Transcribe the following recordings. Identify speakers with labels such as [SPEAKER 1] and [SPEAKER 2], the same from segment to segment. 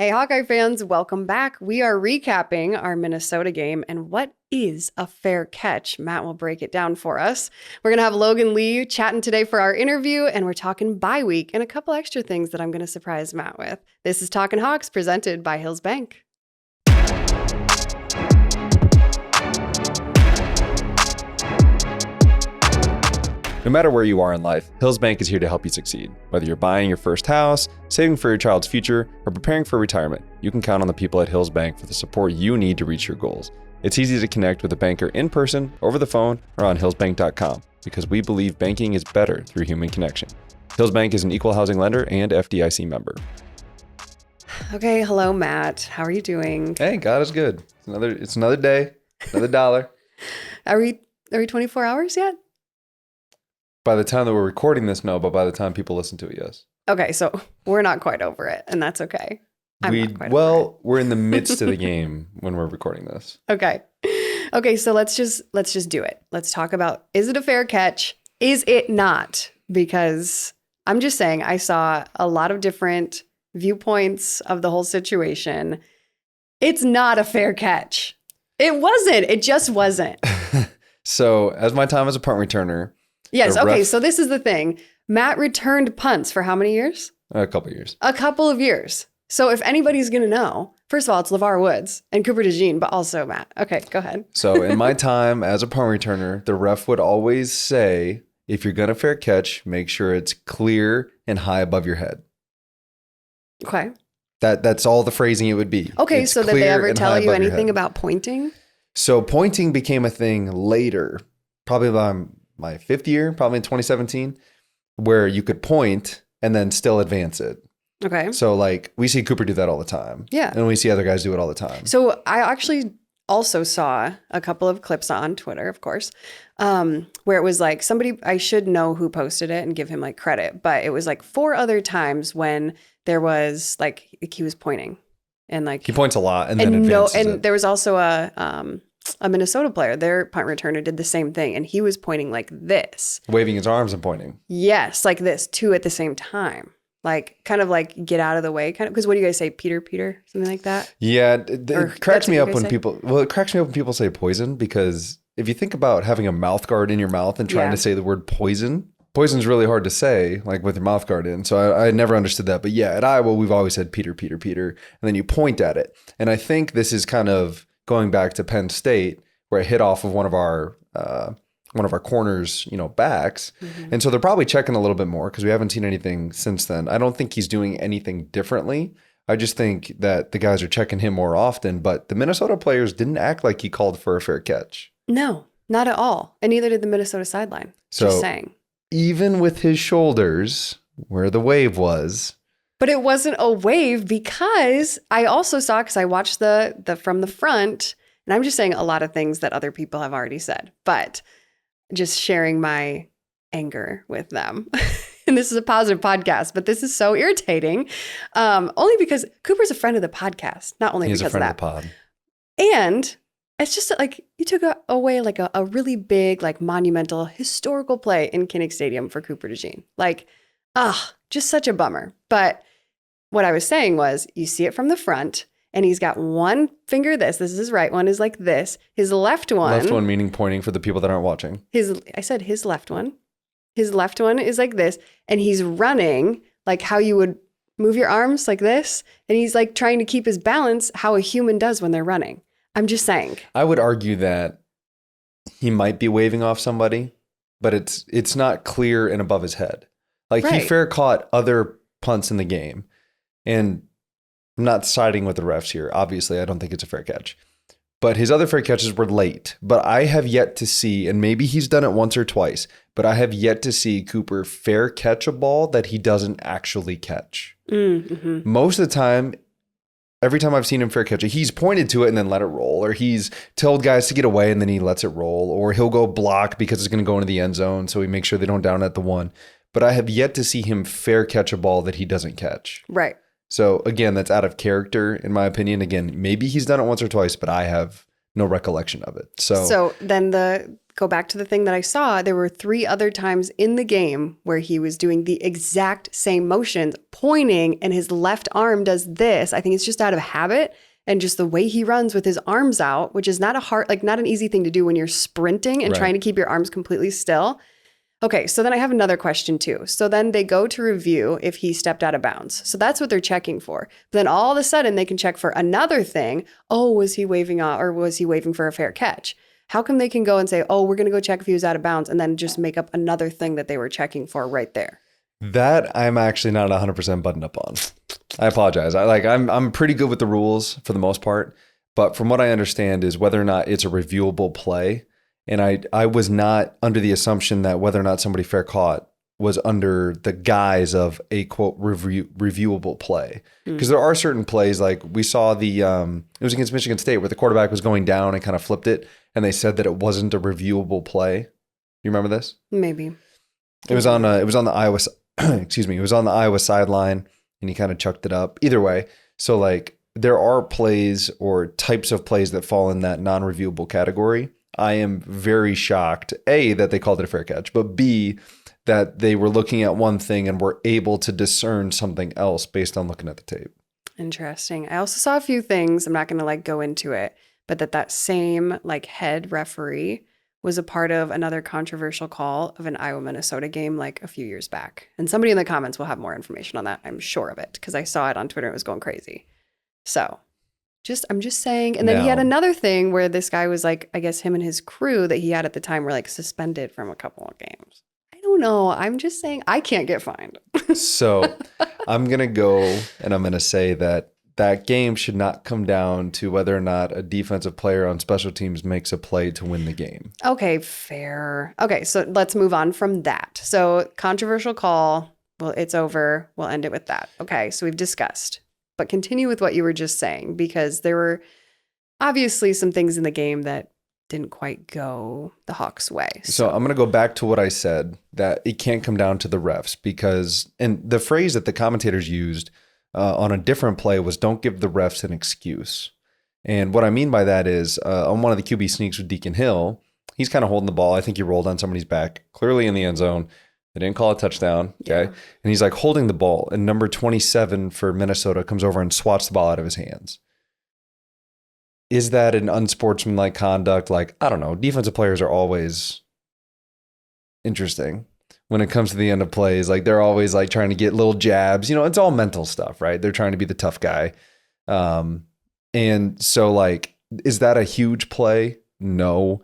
[SPEAKER 1] Hey, Hawkeye fans, welcome back. We are recapping our Minnesota game and what is a fair catch. Matt will break it down for us. We're going to have Logan Lee chatting today for our interview, and we're talking bye week and a couple extra things that I'm going to surprise Matt with. This is Talkin Hawks presented by Hills Bank.
[SPEAKER 2] No matter where you are in life, Hills Bank is here to help you succeed. Whether you're buying your first house, saving for your child's future, or preparing for retirement, you can count on the people at Hills Bank for the support you need to reach your goals. It's easy to connect with a banker in person, over the phone, or on hillsbank.com because we believe banking is better through human connection. Hills Bank is an equal housing lender and FDIC member.
[SPEAKER 1] Okay, hello, Matt. How are you doing?
[SPEAKER 2] Hey, God is good. It's another day, another dollar.
[SPEAKER 1] Are we 24 hours yet?
[SPEAKER 2] By the time that we're recording this, no, but by the time people listen to it, yes.
[SPEAKER 1] Okay, so we're not quite over it, and that's okay.
[SPEAKER 2] We're in the midst of the game when we're recording this.
[SPEAKER 1] Okay, so let's just do it. Let's talk about, is it a fair catch? Is it not? Because I'm just saying, I saw a lot of different viewpoints of the whole situation. It's not a fair catch. It wasn't. It just wasn't.
[SPEAKER 2] So, as my time as a punt returner.
[SPEAKER 1] Yes. Okay. So this is the thing. Matt returned punts for how many years?
[SPEAKER 2] A couple of years.
[SPEAKER 1] A couple of years. So if anybody's going to know, first of all, it's LeVar Woods and Cooper DeJean, but also Matt. Okay, go ahead.
[SPEAKER 2] So in my time as a punt returner, the ref would always say, if you're going to fair catch, make sure it's clear and high above your head.
[SPEAKER 1] Okay.
[SPEAKER 2] That's all the phrasing it would be.
[SPEAKER 1] Okay. So did they ever tell you anything about pointing?
[SPEAKER 2] So pointing became a thing later, probably about my fifth year, probably in 2017, where you could point and then still advance it.
[SPEAKER 1] Okay.
[SPEAKER 2] So like we see Cooper do that all the time.
[SPEAKER 1] Yeah.
[SPEAKER 2] And we see other guys do it all the time.
[SPEAKER 1] So I actually also saw a couple of clips on Twitter, of course, where it was like somebody, I should know who posted it and give him like credit, but it was like 4 other times when there was like, he was pointing and like.
[SPEAKER 2] He points a lot and then advances it.
[SPEAKER 1] There was also a Minnesota player, their punt returner did the same thing. And he was pointing like this.
[SPEAKER 2] Waving his arms and pointing.
[SPEAKER 1] Yes, like this, 2 at the same time. Like, kind of like get out of the way. Kind of, because what do you guys say? Peter, something like that?
[SPEAKER 2] Yeah, it cracks me up when people say poison, because if you think about having a mouth guard in your mouth and trying to say the word poison's really hard to say, like with your mouth guard in. So I never understood that. But yeah, at Iowa, we've always said Peter, and then you point at it. And I think this is kind of going back to Penn State, where it hit off of one of our corners, backs. Mm-hmm. And so they're probably checking a little bit more because we haven't seen anything since then. I don't think he's doing anything differently. I just think that the guys are checking him more often, but the Minnesota players didn't act like he called for a fair catch.
[SPEAKER 1] No, not at all. And neither did the Minnesota sideline.
[SPEAKER 2] So
[SPEAKER 1] just saying.
[SPEAKER 2] Even with his shoulders where the wave was.
[SPEAKER 1] But it wasn't a wave, because I also saw, because I watched the from the front, and I'm just saying a lot of things that other people have already said, but just sharing my anger with them. And this is a positive podcast, but this is so irritating. Only because Cooper's a friend of the podcast, not only because of that. He's a friend of the pod. And it's just like you took away like a really big, like monumental historical play in Kinnick Stadium for Cooper DeJean. Like, just such a bummer. But what I was saying was, you see it from the front, and he's got one finger this is his right one, is like this. His left one.
[SPEAKER 2] Left one meaning pointing for the people that aren't watching.
[SPEAKER 1] I said his left one. His left one is like this, and he's running like how you would move your arms like this, and he's like trying to keep his balance how a human does when they're running. I'm just saying. I
[SPEAKER 2] would argue that he might be waving off somebody, but it's not clear and above his head. Like He fair caught other punts in the game. And I'm not siding with the refs here. Obviously, I don't think it's a fair catch. But his other fair catches were late. But I have yet to see, and maybe he's done it once or twice, but I have yet to see Cooper fair catch a ball that he doesn't actually catch. Mm-hmm. Most of the time, every time I've seen him fair catch it, he's pointed to it and then let it roll, or he's told guys to get away and then he lets it roll, or he'll go block because it's going to go into the end zone, so he makes sure they don't down at the 1. But I have yet to see him fair catch a ball that he doesn't catch.
[SPEAKER 1] Right.
[SPEAKER 2] So again, that's out of character, in my opinion. Again, maybe he's done it once or twice, but I have no recollection of it. So
[SPEAKER 1] then the go back to the thing that I saw. There were 3 other times in the game where he was doing the exact same motions, pointing, and his left arm does this. I think it's just out of habit and just the way he runs with his arms out, which is not not an easy thing to do when you're sprinting and trying to keep your arms completely still. Okay, so then I have another question too. So then they go to review if he stepped out of bounds. So that's what they're checking for. But then all of a sudden they can check for another thing. Oh, was he waving off, or was he waving for a fair catch? How come they can go and say, oh, we're going to go check if he was out of bounds, and then just make up another thing that they were checking for right there?
[SPEAKER 2] That I'm actually not 100% buttoned up on. I apologize. I'm pretty good with the rules for the most part, but from what I understand is whether or not it's a reviewable play. And I was not under the assumption that whether or not somebody fair caught was under the guise of a quote reviewable play. Because there are certain plays, like we saw it was against Michigan State where the quarterback was going down and kind of flipped it, and they said that it wasn't a reviewable play. You remember this?
[SPEAKER 1] Maybe.
[SPEAKER 2] It was on the Iowa excuse me, it was on the Iowa sideline and he kind of chucked it up. Either way, so like there are plays or types of plays that fall in that non-reviewable category. I am very shocked, A, that they called it a fair catch, but B, that they were looking at one thing and were able to discern something else based on looking at the tape.
[SPEAKER 1] Interesting. I also saw a few things. I'm not going to go into it, but that same head referee was a part of another controversial call of an Iowa-Minnesota game a few years back. And somebody in the comments will have more information on that. I'm sure of it because I saw it on Twitter. It was going crazy. So I'm just saying. And then he had another thing where this guy was I guess him and his crew that he had at the time were suspended from a couple of games. I don't know. I'm just saying I can't get fined.
[SPEAKER 2] So I'm going to go and I'm going to say that game should not come down to whether or not a defensive player on special teams makes a play to win the game.
[SPEAKER 1] Okay, fair. Okay, so let's move on from that. So controversial call. Well, it's over. We'll end it with that. Okay, so we've discussed. But continue with what you were just saying, because there were obviously some things in the game that didn't quite go the Hawks' way.
[SPEAKER 2] So I'm going to go back to what I said, that it can't come down to the refs and the phrase that the commentators used on a different play was don't give the refs an excuse. And what I mean by that is on one of the QB sneaks with Deacon Hill, he's kind of holding the ball. I think he rolled on somebody's back, clearly in the end zone. They didn't call a touchdown. Okay. Yeah. And he's holding the ball, and number 27 for Minnesota comes over and swats the ball out of his hands. Is that an unsportsmanlike conduct? I don't know. Defensive players are always interesting when it comes to the end of plays. They're always trying to get little jabs. It's all mental stuff, right? They're trying to be the tough guy. And so is that a huge play? No.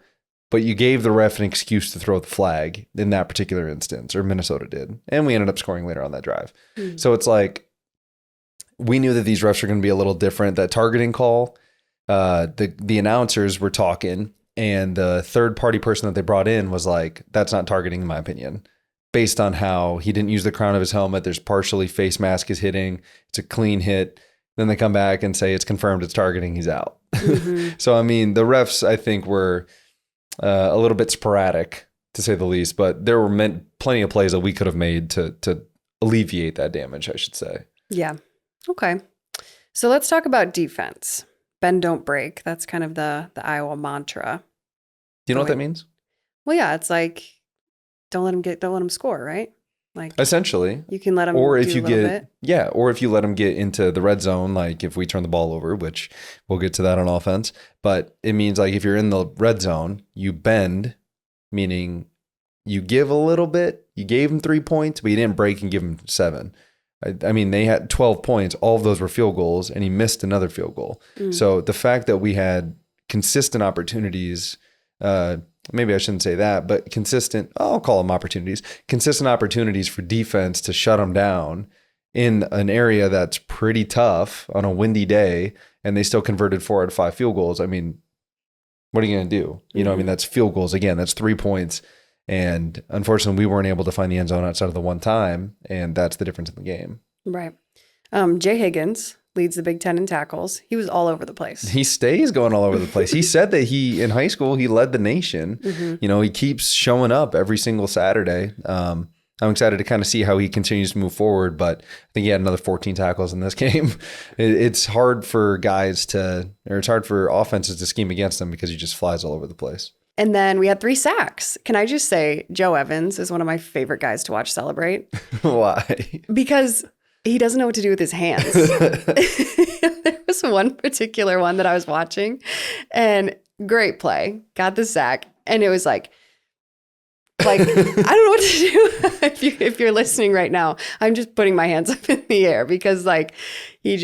[SPEAKER 2] But you gave the ref an excuse to throw the flag in that particular instance, or Minnesota did. And we ended up scoring later on that drive. So it's we knew that these refs are going to be a little different. That targeting call, the announcers were talking, and the third-party person that they brought in was that's not targeting in my opinion, based on how he didn't use the crown of his helmet. There's partially face mask is hitting. It's a clean hit. Then they come back and say it's confirmed it's targeting. He's out. So, I mean, the refs, I think, were a little bit sporadic, to say the least, but there were plenty of plays that we could have made to alleviate that damage, I should say.
[SPEAKER 1] Yeah. Okay. So let's talk about defense. Bend, don't break. That's kind of the Iowa mantra.
[SPEAKER 2] Do you know what that means?
[SPEAKER 1] Well, yeah, it's don't let them score, right?
[SPEAKER 2] Essentially,
[SPEAKER 1] you can let them,
[SPEAKER 2] or
[SPEAKER 1] if you get,
[SPEAKER 2] or if you let them get into the red zone, if we turn the ball over, which we'll get to that on offense. But it means if you're in the red zone, you bend, meaning you give a little bit. You gave them 3 points, but you didn't break and give them 7. I mean, they had 12 points. All of those were field goals, and he missed another field goal. So the fact that we had consistent opportunities, maybe I shouldn't say that, but I'll call them opportunities, consistent opportunities for defense to shut them down in an area that's pretty tough on a windy day, and they still converted 4 out of 5 field goals. I mean, what are you going to do? I mean, that's field goals. Again, that's 3 points. And unfortunately, we weren't able to find the end zone outside of the one time, and that's the difference in the game. Right.
[SPEAKER 1] Jay Higgins leads the Big Ten in tackles. He was all over the place.
[SPEAKER 2] He stays going all over the place. He said that in high school, he led the nation. He keeps showing up every single Saturday. I'm excited to kind of see how he continues to move forward, but I think he had another 14 tackles in this game. It's hard for offenses to scheme against him because he just flies all over the place.
[SPEAKER 1] And then we had 3 sacks. Can I just say, Joe Evans is one of my favorite guys to watch celebrate.
[SPEAKER 2] Why?
[SPEAKER 1] Because he doesn't know what to do with his hands. There was one particular one that I was watching, and great play, got the sack, and it was like I don't know what to do. If you're listening right now, I'm just putting my hands up in the air because like he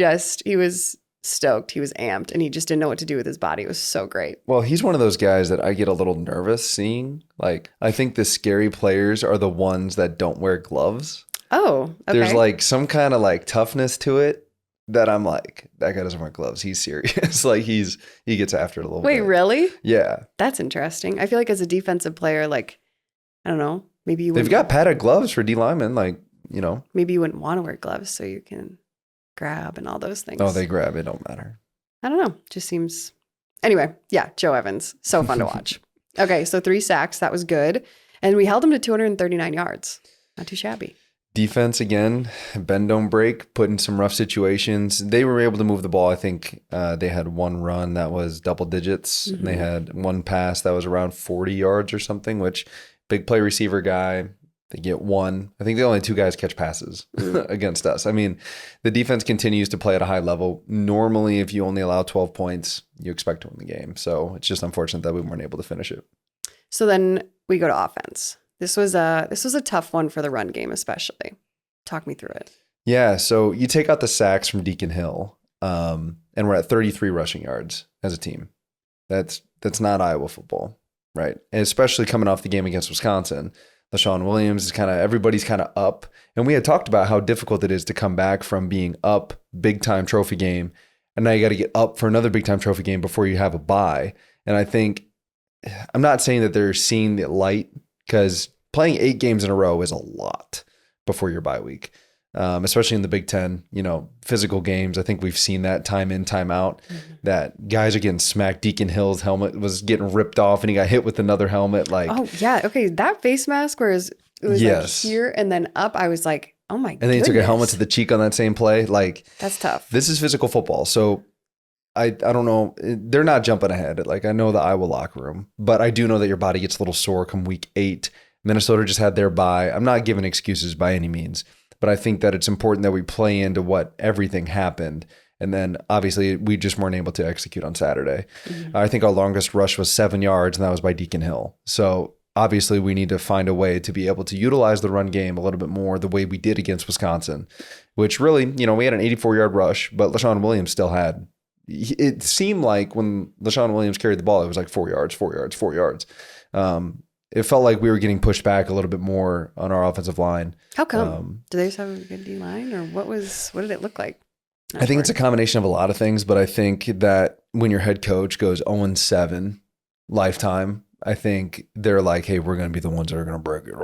[SPEAKER 1] was stoked, he was amped, and he just didn't know what to do with his body. It was so great.
[SPEAKER 2] Well, he's one of those guys that I get a little nervous seeing. Like, I think the scary players are the ones that don't wear gloves.
[SPEAKER 1] Oh, okay.
[SPEAKER 2] There's like some kind of like toughness to it that I'm like, that guy doesn't wear gloves. He's serious. Like he gets after it a little bit.
[SPEAKER 1] Wait, really?
[SPEAKER 2] Yeah.
[SPEAKER 1] That's interesting. I feel like as a defensive player, like, I don't know, maybe
[SPEAKER 2] They've got padded gloves for D linemen, like, you know.
[SPEAKER 1] Maybe you wouldn't want to wear gloves so you can grab and all those things.
[SPEAKER 2] Oh, they grab. It don't matter.
[SPEAKER 1] I don't know. Just seems. Anyway, yeah, Joe Evans. So fun to watch. Okay, so 3 sacks. That was good. And we held him to 239 yards. Not too shabby.
[SPEAKER 2] Defense, again, bend don't break, put in some rough situations. They were able to move the ball. I think they had one run that was double digits.
[SPEAKER 1] Mm-hmm.
[SPEAKER 2] And they had one pass that was around 40 yards or something, which big play receiver guy, they get one. I think the only 2 guys catch passes against us. I mean, the defense continues to play at a high level. Normally, if you only allow 12 points, you expect to win the game. So it's just unfortunate that we weren't able to finish it.
[SPEAKER 1] So then we go to offense. This was a tough one for the run game, especially. Talk me through it.
[SPEAKER 2] Yeah, so you take out the sacks from Deacon Hill, and we're at 33 rushing yards as a team. That's not Iowa football, right? And especially coming off the game against Wisconsin. LaShawn Williams is everybody's kind of up. And we had talked about how difficult it is to come back from being up, big time trophy game, and now you got to get up for another big time trophy game before you have a bye. And I think, I'm not saying that they're seeing the light, because playing 8 games in a row is a lot before your bye week, especially in the Big Ten, physical games. I think we've seen that time in, time out, that guys are getting smacked. Deacon Hill's helmet was getting ripped off and he got hit with another helmet. Like,
[SPEAKER 1] oh, yeah. Okay. That face mask where it was
[SPEAKER 2] yes,
[SPEAKER 1] like here and then up, I was like, oh my goodness.
[SPEAKER 2] And then he took a helmet to the cheek on that same play. Like,
[SPEAKER 1] that's tough.
[SPEAKER 2] This is physical football. So I don't know. They're not jumping ahead. Like, I know the Iowa locker room, but I do know that your body gets a little sore come week 8. Minnesota just had their bye. I'm not giving excuses by any means, but I think that it's important that we play into what everything happened. And then obviously we just weren't able to execute on Saturday. Mm-hmm. I think our longest rush was 7 yards, and that was by Deacon Hill. So obviously we need to find a way to be able to utilize the run game a little bit more the way we did against Wisconsin, which really, we had an 84-yard rush, but LaShawn Williams still had. It seemed like when LaShawn Williams carried the ball, it was like 4 yards, 4 yards, 4 yards. It felt like we were getting pushed back a little bit more on our offensive line.
[SPEAKER 1] How come? Do they just have a good D line, or what did it look like?
[SPEAKER 2] I think it's a combination of a lot of things, but I think that when your head coach goes 0-7 lifetime, I think they're like, hey, we're going to be the ones that are going to break it,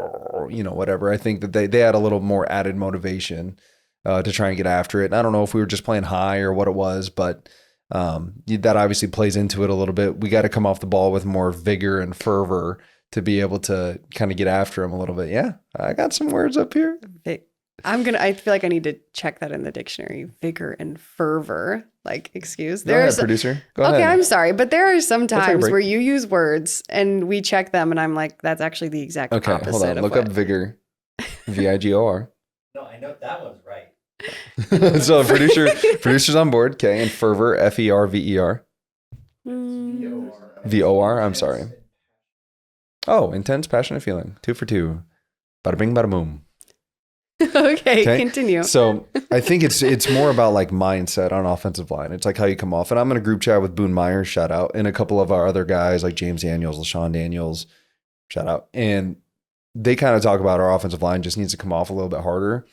[SPEAKER 2] whatever. I think that they had a little more added motivation to try and get after it. And I don't know if we were just playing high or what it was, but that obviously plays into it a little bit. We got to come off the ball with more vigor and fervor to be able to kind of get after him a little bit. Yeah, I got some words up here.
[SPEAKER 1] I feel like I need to check that in the dictionary. Vigor and fervor. Like, excuse.
[SPEAKER 2] Go ahead, producer. Go ahead.
[SPEAKER 1] Okay, I'm sorry. But there are some times where you use words and we check them and I'm like, that's actually the exact opposite.
[SPEAKER 2] Okay, hold on. Look up vigor. V-I-G-O-R.
[SPEAKER 3] No, I know that one's right.
[SPEAKER 2] So producer's on board. Okay, and fervor, F-E-R-V-E-R. V-O-R. I'm sorry. Oh, intense, passionate feeling. 2 for 2. Bada bing, bada boom.
[SPEAKER 1] Okay, continue.
[SPEAKER 2] So I think it's more about like mindset on offensive line. It's like how you come off. And I'm in a group chat with Boone Myers, shout out, and a couple of our other guys like James Daniels, LaShawn Daniels, shout out. And they kind of talk about our offensive line just needs to come off a little bit harder.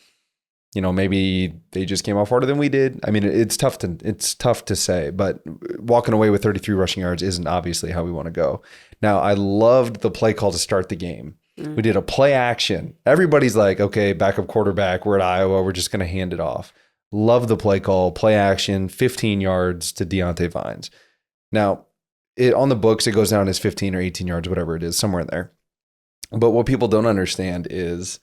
[SPEAKER 2] Maybe they just came off harder than we did. I mean, it's tough to say, but walking away with 33 rushing yards isn't obviously how we want to go. Now, I loved the play call to start the game. We did a play action. Everybody's like, okay, backup quarterback, we're at Iowa, we're just going to hand it off. Love the play call, play action, 15 yards to Deontay Vines. Now, on the books, it goes down as 15 or 18 yards, whatever it is, somewhere in there. But what people don't understand is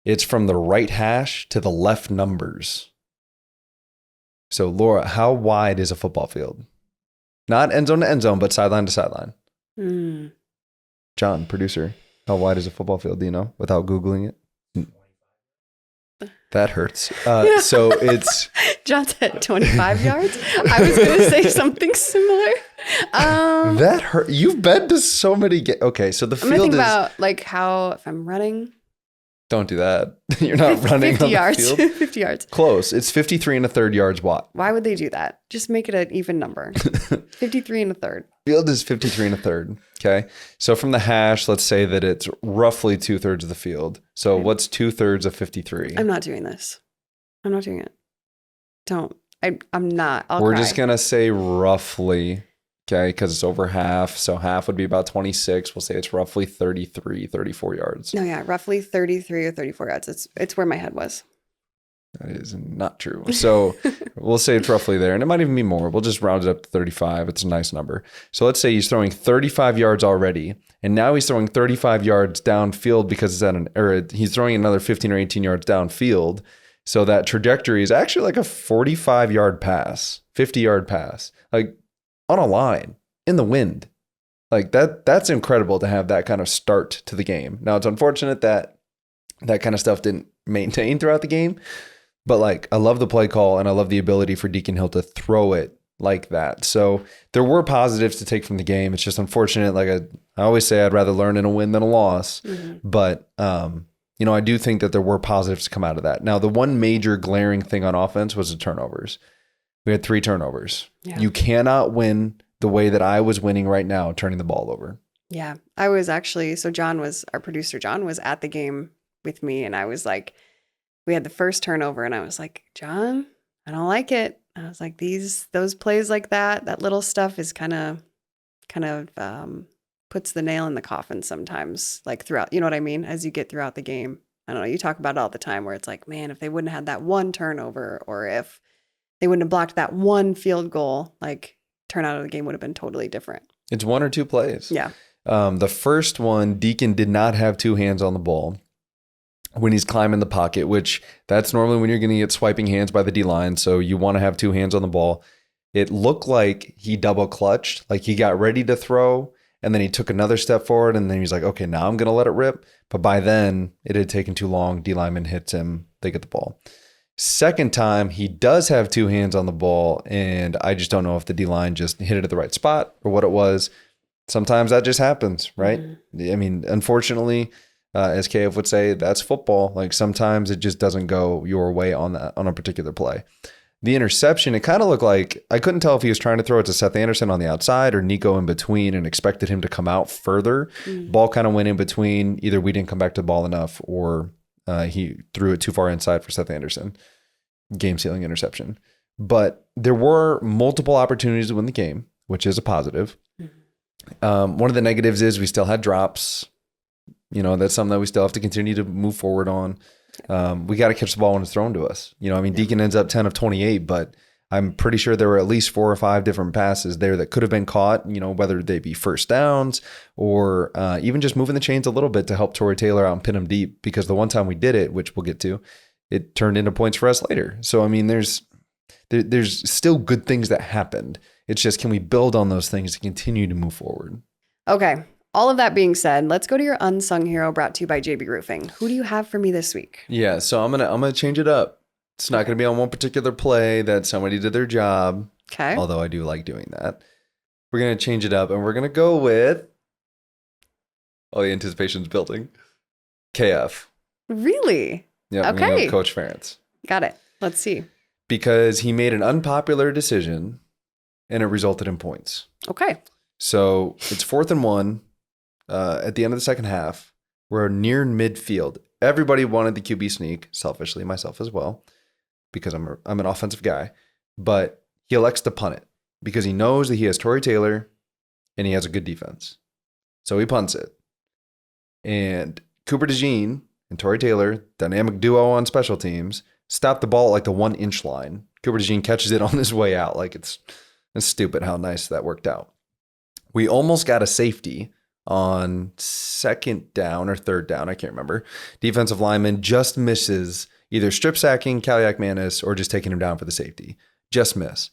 [SPEAKER 2] it's from the right hash to the left numbers. So, Laura, how wide is a football field? Not end zone to end zone, but sideline to sideline. John, producer, how wide is a football field? Do you know without Googling it? That hurts. So it's
[SPEAKER 1] John said 25 yards. I was going to say something similar.
[SPEAKER 2] That hurt. You've been to so many. Okay, so the
[SPEAKER 1] I'm gonna
[SPEAKER 2] field
[SPEAKER 1] think
[SPEAKER 2] is.
[SPEAKER 1] about like how if I'm running.
[SPEAKER 2] Don't do that. You're not running
[SPEAKER 1] 50
[SPEAKER 2] on
[SPEAKER 1] yards.
[SPEAKER 2] the field.
[SPEAKER 1] 50 yards.
[SPEAKER 2] Close. It's 53 and a third yards wide.
[SPEAKER 1] Why would they do that? Just make it an even number. 53 and a third.
[SPEAKER 2] Field is 53 and a third. Okay. So from the hash, let's say that it's roughly 2/3 of the field. So what's 2/3 of 53?
[SPEAKER 1] I'm not doing this. I'm not doing it. Don't. I'm not.
[SPEAKER 2] We're just going to say roughly. Okay, because it's over half. So half would be about 26. We'll say it's roughly 33, 34 yards.
[SPEAKER 1] No, yeah, roughly 33 or 34 yards. It's where my head was.
[SPEAKER 2] That is not true. So we'll say it's roughly there. And it might even be more. We'll just round it up to 35. It's a nice number. So let's say he's throwing 35 yards already. And now he's throwing 35 yards downfield because it's he's throwing another 15 or 18 yards downfield. So that trajectory is actually like a 45-yard pass, 50-yard pass. Like, on a line in the wind. Like that's incredible to have that kind of start to the game. Now it's unfortunate that that kind of stuff didn't maintain throughout the game, but like I love the play call and I love the ability for Deacon Hill to throw it like that. So there were positives to take from the game. It's just unfortunate. Like I always say, I'd rather learn in a win than a loss, but I do think that there were positives to come out of that. Now the one major glaring thing on offense was the turnovers. We had 3 turnovers. Yeah. You cannot win the way that I was winning right now, turning the ball over.
[SPEAKER 1] Yeah. I was actually, so our producer, John was at the game with me. And I was like, we had the first turnover and I was like, John, I don't like it. I was like, those plays like that little stuff is kind of puts the nail in the coffin sometimes, like throughout, you know what I mean? As you get throughout the game. I don't know. You talk about it all the time where it's like, man, if they wouldn't have had that one turnover or if they wouldn't have blocked that one field goal, like turnout of the game would have been totally different.
[SPEAKER 2] It's 1 or 2 plays.
[SPEAKER 1] Yeah.
[SPEAKER 2] The first one, Deacon did not have 2 hands on the ball when he's climbing the pocket, which that's normally when you're going to get swiping hands by the D-line. So you want to have 2 hands on the ball. It looked like he double clutched, like he got ready to throw and then he took another step forward and then he's like, okay, now I'm going to let it rip. But by then it had taken too long. D-lineman hits him. They get the ball. Second time, he does have 2 hands on the ball, and I just don't know if the D-line just hit it at the right spot or what it was. Sometimes that just happens, right? I mean, unfortunately, as KF would say, that's football. Like sometimes it just doesn't go your way on a particular play. The interception, it kind of looked like, I couldn't tell if he was trying to throw it to Seth Anderson on the outside or Nico in between and expected him to come out further. Ball kind of went in between. Either we didn't come back to the ball enough or he threw it too far inside for Seth Anderson. Game-sealing interception. But there were multiple opportunities to win the game, which is a positive. One of the negatives is we still had drops. That's something that we still have to continue to move forward on. We got to catch the ball when it's thrown to us. Deacon ends up 10 of 28, but I'm pretty sure there were at least 4 or 5 different passes there that could have been caught, whether they be first downs or even just moving the chains a little bit to help Torrey Taylor out and pin him deep, because the one time we did it, which we'll get to, it turned into points for us later. So, I mean, there's still good things that happened. It's just, can we build on those things to continue to move forward?
[SPEAKER 1] Okay. All of that being said, let's go to your unsung hero brought to you by JB Roofing. Who do you have for me this week?
[SPEAKER 2] Yeah, so I'm gonna change it up. It's not going to be on one particular play that somebody did their job.
[SPEAKER 1] Okay.
[SPEAKER 2] Although I do like doing that. We're going to change it up and we're going to go with, the anticipation's building, KF.
[SPEAKER 1] Really?
[SPEAKER 2] Yeah.
[SPEAKER 1] Okay.
[SPEAKER 2] Coach Ferentz.
[SPEAKER 1] Got it. Let's see.
[SPEAKER 2] Because he made an unpopular decision and it resulted in points.
[SPEAKER 1] Okay.
[SPEAKER 2] So it's 4th and 1 at the end of the second half. We're near midfield. Everybody wanted the QB sneak, selfishly, myself as well, because I'm an offensive guy. But he elects to punt it because he knows that he has Torrey Taylor and he has a good defense. So he punts it. And Cooper DeJean and Torrey Taylor, dynamic duo on special teams, stop the ball at like the 1-inch line. Cooper DeJean catches it on his way out. Like it's stupid how nice that worked out. We almost got a safety on 2nd down or 3rd down. I can't remember. Defensive lineman just misses either strip sacking Kaliak Manis or just taking him down for the safety. Just miss.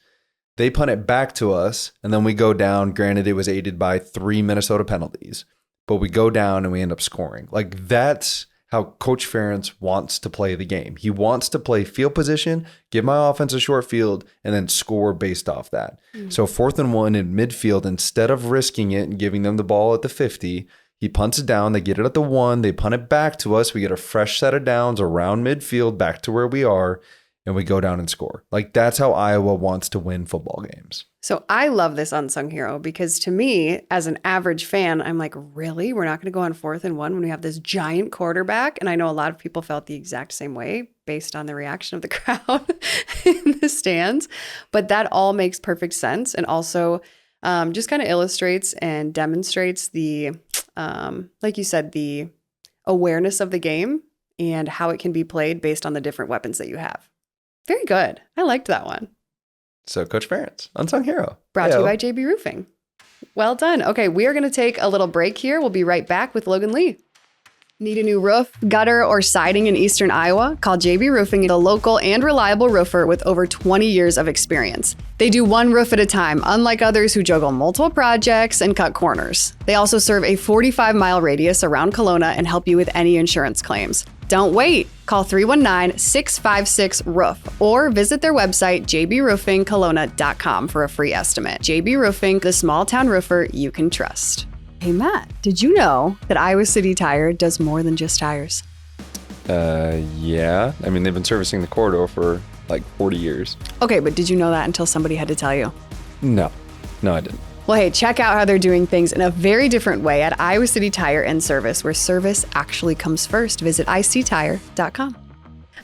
[SPEAKER 2] They punt it back to us, and then we go down. Granted, it was aided by 3 Minnesota penalties. but we go down and we end up scoring. Like that's how Coach Ferentz wants to play the game. He wants to play field position, give my offense a short field, and then score based off that. So 4th and 1 in midfield, instead of risking it and giving them the ball at the 50, he punts it down. They get it at the 1. They punt it back to us. We get a fresh set of downs around midfield back to where we are, and we go down and score. Like that's how Iowa wants to win football games.
[SPEAKER 1] So I love this unsung hero because to me, as an average fan, I'm like, really? We're not going to go on 4th and 1 when we have this giant quarterback? And I know a lot of people felt the exact same way based on the reaction of the crowd in the stands. But that all makes perfect sense. And also just kind of illustrates and demonstrates the, like you said, the awareness of the game and how it can be played based on the different weapons that you have. Very good. I liked that one.
[SPEAKER 2] So Coach Ferentz, unsung hero.
[SPEAKER 1] Brought to you by JB Roofing. Well done. Okay, we are going to take a little break here. We'll be right back with Logan Lee. Need a new roof, gutter, or siding in Eastern Iowa? Call JB Roofing, a local and reliable roofer with over 20 years of experience. They do one roof at a time, unlike others who juggle multiple projects and cut corners. They also serve a 45-mile radius around Kelowna and help you with any insurance claims. Don't wait. Call 319-656-ROOF or visit their website, jbroofingkelowna.com for a free estimate. JB Roofing, the small town roofer you can trust. Hey, Matt, did you know that Iowa City Tire does more than just tires?
[SPEAKER 2] Yeah. I mean, they've been servicing the corridor for like 40 years.
[SPEAKER 1] Okay, but did you know that until somebody had to tell you?
[SPEAKER 2] No, I didn't.
[SPEAKER 1] Well, hey, check out how they're doing things in a very different way at Iowa City Tire and Service, where service actually comes first. Visit ictire.com.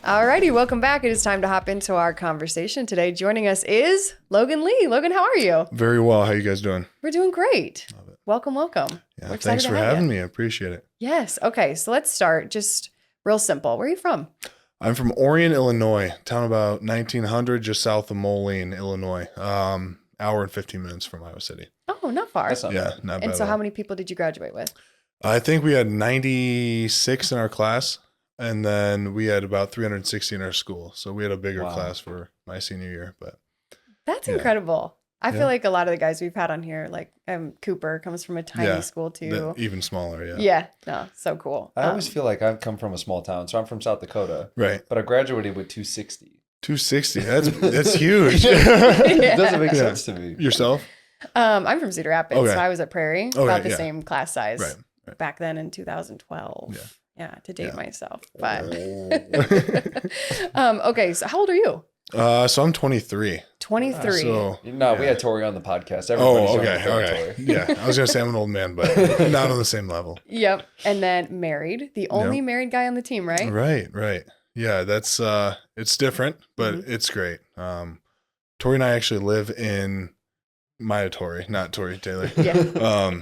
[SPEAKER 1] Alrighty, welcome back. It is time to hop into our conversation today. Joining us is Logan Lee. Logan, how are you?
[SPEAKER 4] Very well. How you guys doing?
[SPEAKER 1] We're doing great.
[SPEAKER 4] Love it.
[SPEAKER 1] Welcome.
[SPEAKER 4] Yeah, thanks for having me. I appreciate it.
[SPEAKER 1] Yes. Okay, so let's start just real simple. Where are you from?
[SPEAKER 4] I'm from Orion, Illinois, town about 1900, just south of Moline, Illinois. Hour and 15 minutes from Iowa City.
[SPEAKER 1] Oh, not far.
[SPEAKER 2] That's not
[SPEAKER 4] Yeah,
[SPEAKER 2] bad.
[SPEAKER 4] not bad.
[SPEAKER 1] And so how many people did you graduate with?
[SPEAKER 4] I think we had 96 in our class, and then we had about 360 in our school. So we had a bigger
[SPEAKER 2] Wow.
[SPEAKER 4] class for my senior year. But
[SPEAKER 1] That's
[SPEAKER 4] Yeah.
[SPEAKER 1] incredible. I feel
[SPEAKER 4] Yeah.
[SPEAKER 1] like a lot of the guys we've had on here, like Cooper comes from a tiny
[SPEAKER 4] Yeah,
[SPEAKER 1] school too.
[SPEAKER 4] even smaller, yeah.
[SPEAKER 1] Yeah, no, so cool.
[SPEAKER 2] I always feel like I've come from a small town, so I'm from South Dakota,
[SPEAKER 4] Right.
[SPEAKER 2] but I graduated with 260.
[SPEAKER 4] 260. That's huge.
[SPEAKER 2] It doesn't make
[SPEAKER 4] Yeah.
[SPEAKER 2] sense to me.
[SPEAKER 4] Yourself?
[SPEAKER 1] I'm from Cedar Rapids,
[SPEAKER 4] Okay.
[SPEAKER 1] so I was at Prairie,
[SPEAKER 4] Okay,
[SPEAKER 1] about the
[SPEAKER 4] yeah.
[SPEAKER 1] same class size
[SPEAKER 4] Right.
[SPEAKER 1] back then in 2012. Yeah, to date
[SPEAKER 4] Yeah.
[SPEAKER 1] myself. But
[SPEAKER 4] Oh.
[SPEAKER 1] okay, so how old are you?
[SPEAKER 4] So I'm 23.
[SPEAKER 1] 23.
[SPEAKER 4] So
[SPEAKER 2] No, we
[SPEAKER 4] Yeah.
[SPEAKER 2] had Tori on the podcast. Everybody's
[SPEAKER 4] okay,
[SPEAKER 2] on the territory.
[SPEAKER 4] Yeah, I was gonna say I'm an old man, but not on the same level.
[SPEAKER 1] Yep. And then married, the only married guy on the team, right?
[SPEAKER 4] Right. Yeah, that's it's different, but it's great. Tori and I actually live in Tori, not Tori Taylor.
[SPEAKER 1] Yeah.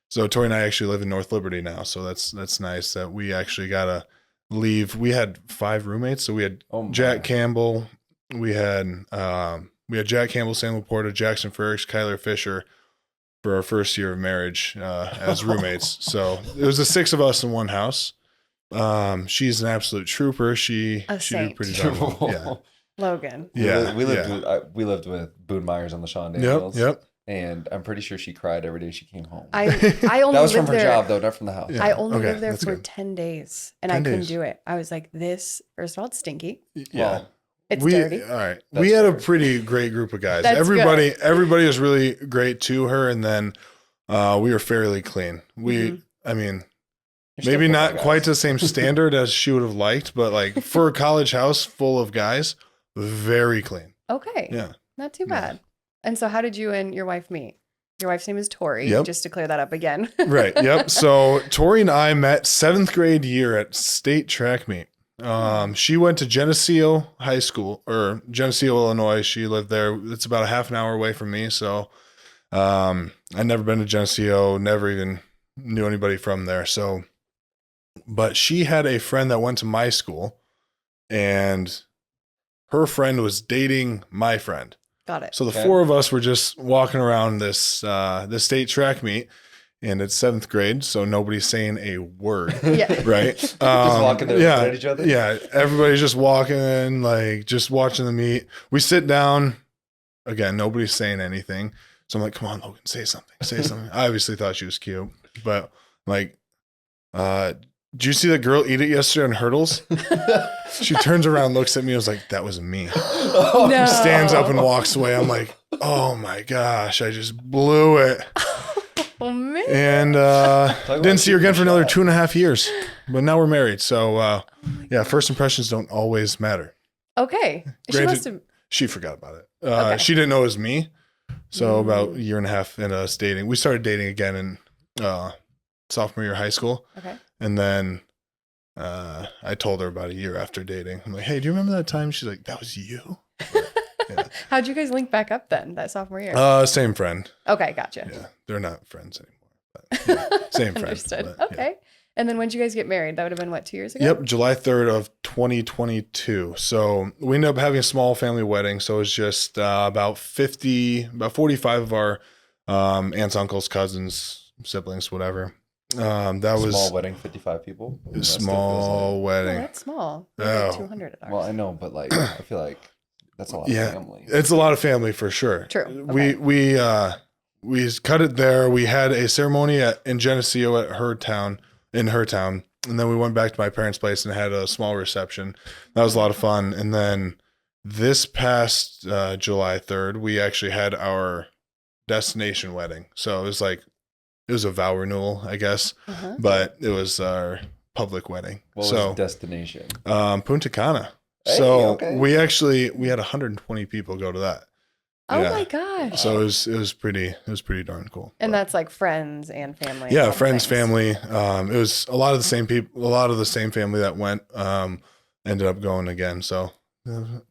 [SPEAKER 4] So Tori and I actually live in North Liberty now, so that's nice that we actually gotta leave. We had 5 roommates, so we had
[SPEAKER 2] Oh my.
[SPEAKER 4] Jack Campbell, we had Jack Campbell, Sam Laporta, Jackson Ferricks, Kyler Fisher for our first year of marriage as roommates. So it was the 6 of us in one house. She's an absolute trooper. She did
[SPEAKER 1] saint.
[SPEAKER 4] pretty darn well. Yeah.
[SPEAKER 1] Logan.
[SPEAKER 4] Yeah.
[SPEAKER 2] We lived with Boone Myers on the Sean Daniels.
[SPEAKER 4] Yep.
[SPEAKER 2] And I'm pretty sure she cried every day she came home.
[SPEAKER 1] I only
[SPEAKER 2] that was from
[SPEAKER 1] lived
[SPEAKER 2] her
[SPEAKER 1] there.
[SPEAKER 2] job though, not from the house.
[SPEAKER 4] Yeah.
[SPEAKER 1] I only
[SPEAKER 4] Okay,
[SPEAKER 1] lived there
[SPEAKER 4] that's
[SPEAKER 1] for
[SPEAKER 4] good.
[SPEAKER 1] 10 days and
[SPEAKER 4] 10
[SPEAKER 1] I couldn't
[SPEAKER 4] days.
[SPEAKER 1] do it. I was like, this, first of all, it's stinky.
[SPEAKER 4] Yeah.
[SPEAKER 2] Well,
[SPEAKER 1] It's
[SPEAKER 4] All
[SPEAKER 1] dirty.
[SPEAKER 4] right.
[SPEAKER 2] That's
[SPEAKER 4] We had a
[SPEAKER 2] fair.
[SPEAKER 4] pretty great group of guys.
[SPEAKER 1] That's
[SPEAKER 4] Everybody was really great to her, and then we were fairly clean. I mean,
[SPEAKER 2] You're still
[SPEAKER 4] maybe
[SPEAKER 2] football
[SPEAKER 4] not
[SPEAKER 2] guys.
[SPEAKER 4] quite the same standard as she would have liked, but like for a college house full of guys, very clean.
[SPEAKER 1] Okay.
[SPEAKER 4] Yeah.
[SPEAKER 1] Not too
[SPEAKER 4] Yeah.
[SPEAKER 1] bad. And so how did you and your wife meet? Your wife's name is Tori,
[SPEAKER 4] Yep.
[SPEAKER 1] just to clear that up again.
[SPEAKER 4] Right. Yep. So Tori and I met 7th grade year at state track meet. She went to Geneseo High School, or Geneseo, Illinois. She lived there. It's about a half an hour away from me. So I'd never been to Geneseo, never even knew anybody from there. So, but she had a friend that went to my school, and her friend was dating my friend.
[SPEAKER 1] Got it.
[SPEAKER 4] So the
[SPEAKER 2] Okay.
[SPEAKER 4] 4 of us were just walking around this state track meet, and it's 7th grade, so nobody's saying a word,
[SPEAKER 1] Yeah.
[SPEAKER 4] right?
[SPEAKER 2] Just walking there looking at each other?
[SPEAKER 4] Yeah, everybody's just walking, like just watching the meet. We sit down. Again, nobody's saying anything. So I'm like, come on, Logan, say something. I obviously thought she was cute, but like, did you see that girl eat it yesterday on hurdles? She turns around, looks at me, and was like, that was me.
[SPEAKER 1] No.
[SPEAKER 4] Stands up and walks away. I'm like, oh my gosh, I just blew it.
[SPEAKER 1] Oh, man.
[SPEAKER 4] And didn't see her again for another 2.5 years. But now we're married. So, yeah, first impressions don't always matter.
[SPEAKER 1] Okay.
[SPEAKER 4] Granted, she forgot about it.
[SPEAKER 1] Okay.
[SPEAKER 4] She didn't know it was me. So about 1.5 years into us dating, we started dating again in sophomore year of high school.
[SPEAKER 1] Okay.
[SPEAKER 4] And then I told her about a year after dating. I'm like, hey, do you remember that time? She's like, that was you? Yeah.
[SPEAKER 1] How'd you guys link back up then, that sophomore year?
[SPEAKER 4] Same friend.
[SPEAKER 1] Okay, gotcha.
[SPEAKER 4] Yeah, they're not friends anymore. But, yeah, same friend.
[SPEAKER 1] Understood.
[SPEAKER 4] But,
[SPEAKER 1] Okay. And then when did you guys get married? That would have been what, 2 years ago?
[SPEAKER 4] Yep, July 3rd of 2022. So we ended up having a small family wedding. So it was just about 45 of our aunts, uncles, cousins, siblings, whatever. That was
[SPEAKER 2] small wedding, 55 people.
[SPEAKER 4] Small
[SPEAKER 1] Oh,
[SPEAKER 4] wedding.
[SPEAKER 1] that's small. We
[SPEAKER 4] Oh.
[SPEAKER 1] had 200 at ours.
[SPEAKER 2] Well, I know, but like, I feel like that's a lot of family.
[SPEAKER 4] It's a lot of family for sure.
[SPEAKER 1] True. Okay.
[SPEAKER 4] We cut it there. We had a ceremony in Geneseo in her town, and then we went back to my parents' place and had a small reception. That was a lot of fun. And then this past July 3rd, we actually had our destination wedding. So it was a vow renewal, I guess, but it was our public wedding.
[SPEAKER 2] What was the destination?
[SPEAKER 4] Punta Cana.
[SPEAKER 2] Hey,
[SPEAKER 4] So
[SPEAKER 2] okay.
[SPEAKER 4] we had 120 people go to that.
[SPEAKER 1] Oh
[SPEAKER 4] Yeah.
[SPEAKER 1] my gosh.
[SPEAKER 4] So it was pretty darn cool.
[SPEAKER 1] And
[SPEAKER 4] But-
[SPEAKER 1] that's like friends and family.
[SPEAKER 4] yeah,
[SPEAKER 1] and all the
[SPEAKER 4] friends,
[SPEAKER 1] things.
[SPEAKER 4] family. It was a lot of the same people, a lot of the same family that went, ended up going again. So